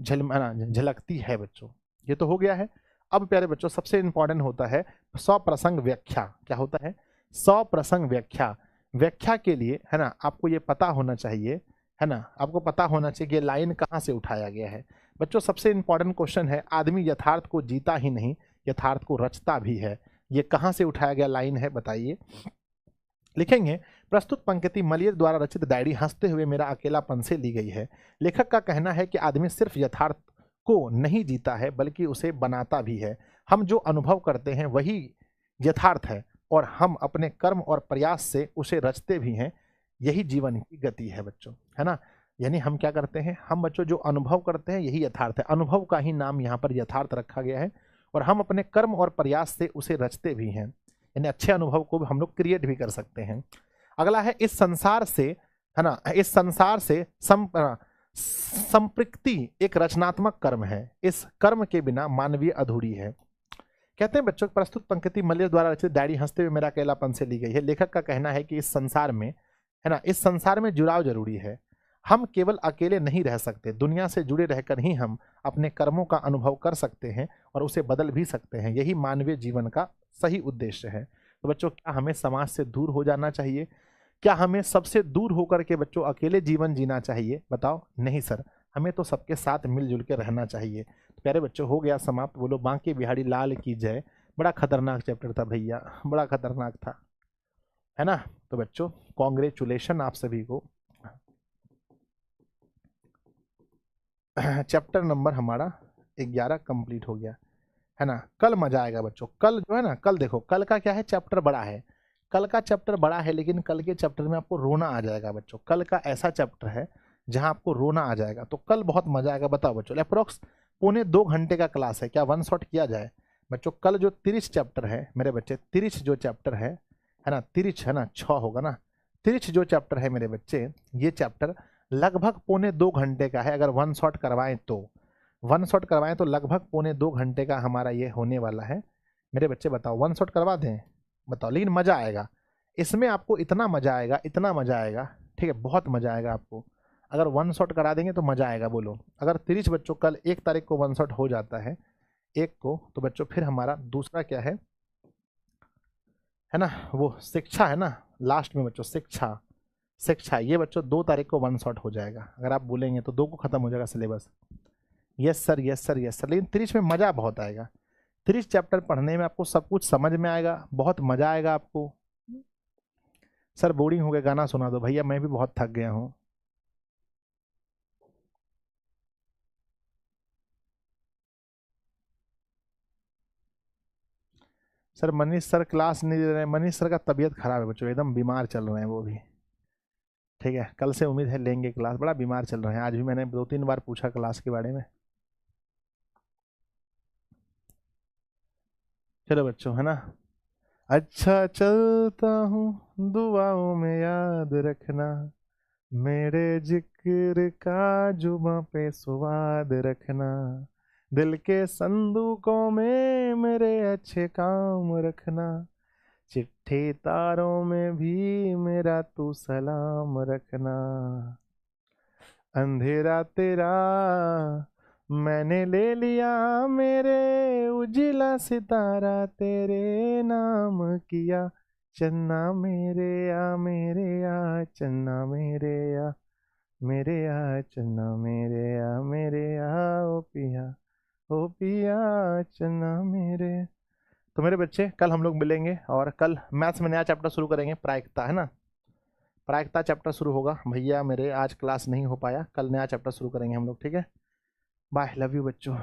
झलकती है बच्चों। ये तो हो गया है। अब प्यारे बच्चों सबसे इंपॉर्टेंट होता है सप्रसंग व्याख्या। क्या होता है, सप्रसंग व्याख्या। व्याख्या के लिए, है ना, आपको ये पता होना चाहिए, है ना, आपको पता होना चाहिए कि लाइन कहाँ से उठाया गया है। बच्चों सबसे इंपॉर्टेंट क्वेश्चन है, आदमी यथार्थ को जीता ही नहीं, यथार्थ को रचता भी है। ये कहाँ से उठाया गया लाइन है, बताइए। लिखेंगे प्रस्तुत पंक्ति मलियज द्वारा रचित डायरी हंसते हुए मेरा अकेलापन से ली गई है। लेखक का कहना है कि आदमी सिर्फ यथार्थ को नहीं जीता है बल्कि उसे बनाता भी है। हम जो अनुभव करते हैं वही यथार्थ है और हम अपने कर्म और प्रयास से उसे रचते भी हैं। यही जीवन की गति है बच्चों, है ना। यानी हम क्या करते हैं, हम बच्चों जो अनुभव करते हैं यही यथार्थ है। अनुभव का ही नाम यहाँ पर यथार्थ रखा गया है और हम अपने कर्म और प्रयास से उसे रचते भी हैं। यानी अच्छे अनुभव को हम लोग क्रिएट भी कर सकते हैं। अगला है इस संसार से, है ना, इस संसार से संपृक्ति एक रचनात्मक कर्म है। इस कर्म के बिना मानवीय अधूरी है। कहते हैं बच्चों प्रस्तुत पंक्ति मलियज द्वारा रचित डायरी हंसते हुए मेरा अकेलापन से ली गई है। लेखक का कहना है कि इस संसार में, है ना, इस संसार में जुड़ाव जरूरी है। हम केवल अकेले नहीं रह सकते, दुनिया से जुड़े रहकर ही हम अपने कर्मों का अनुभव कर सकते हैं और उसे बदल भी सकते हैं। यही मानवीय जीवन का सही उद्देश्य है। तो बच्चों क्या हमें समाज से दूर हो जाना चाहिए, क्या हमें सबसे दूर होकर के बच्चों अकेले जीवन जीना चाहिए, बताओ। नहीं सर, हमें तो सबके साथ मिलजुल के रहना चाहिए। तो प्यारे बच्चों हो गया समाप्त। बोलो बांके बिहारी लाल की जय। बड़ा खतरनाक चैप्टर था भैया, बड़ा खतरनाक था, है ना। तो बच्चों कॉन्ग्रेचुलेशन आप सभी को। चैप्टर नंबर हमारा 11 कंप्लीट हो गया, है ना। कल मजा आएगा बच्चों। कल जो है ना, कल देखो कल का क्या है, चैप्टर बड़ा है। कल का चैप्टर बड़ा है लेकिन कल के चैप्टर में आपको रोना आ जाएगा बच्चों। कल का ऐसा चैप्टर है जहां आपको रोना आ जाएगा। तो कल बहुत मजा आएगा। बताओ बच्चों, अप्रोक्स 1.25 घंटे का क्लास है, क्या वन शॉट किया जाए? बच्चों कल जो तिरिच चैप्टर है मेरे बच्चे, तिरिच जो चैप्टर है ना, तिरिच है ना, 6 होगा ना, तिरिच जो चैप्टर है मेरे बच्चे, ये चैप्टर लगभग 1.25 घंटे का है। अगर वन शॉट करवाएं तो लगभग 1.25 घंटे का हमारा ये होने वाला है मेरे बच्चे। बताओ वन शॉट करवा दें? बताओ, लेकिन मज़ा आएगा इसमें, आपको इतना मज़ा आएगा, इतना मज़ा आएगा, ठीक है, बहुत मज़ा आएगा आपको। अगर वन शॉट करा देंगे तो मज़ा आएगा, बोलो। अगर 30 बच्चों कल 1 तारीख को वन शॉट हो जाता है 1 को, तो बच्चों फिर हमारा दूसरा क्या है ना, वो शिक्षा है ना, लास्ट में बच्चों शिक्षा ये बच्चों 2 तारीख को वन शॉट हो जाएगा। अगर आप बोलेंगे तो 2 को ख़त्म हो जाएगा syllabus. Yes sir, yes sir, yes sir. लेकिन 30 में मज़ा बहुत आएगा। 30 चैप्टर पढ़ने में आपको सब कुछ समझ में आएगा, बहुत मज़ा आएगा आपको। सर बोरिंग हो गया, गाना सुना दो। भैया मैं भी बहुत थक गया हूँ। सर मनीष सर क्लास नहीं दे रहे हैं। मनीष सर का तबीयत खराब है बच्चों, एकदम बीमार चल रहे हैं वो भी, ठीक है। कल से उम्मीद है लेंगे क्लास, बड़ा बीमार चल रहे हैं। आज भी मैंने 2-3 बार पूछा क्लास के बारे में। चलो बच्चों, है ना, अच्छा चलता हूँ, दुआओं में याद रखना, मेरे जिक्र का जुबां पे स्वाद रखना, दिल के संदूकों में मेरे अच्छे काम रखना, चिट्ठी तारों में भी मेरा तू सलाम रखना, अंधेरा तेरा मैंने ले लिया, मेरे उजिला सितारा तेरे नाम किया, चन्ना मेरे आ चन्ना मेरे आ चन्ना मेरे आ ओ पिया चन्ना मेरे। तो मेरे बच्चे कल हम लोग मिलेंगे, और कल मैथ्स में नया चैप्टर शुरू करेंगे, प्रायिकता, है ना, प्रायिकता चैप्टर शुरू होगा। भैया मेरे आज क्लास नहीं हो पाया, कल नया चैप्टर शुरू करेंगे हम लोग, ठीक है। बाय, लव यू बच्चों।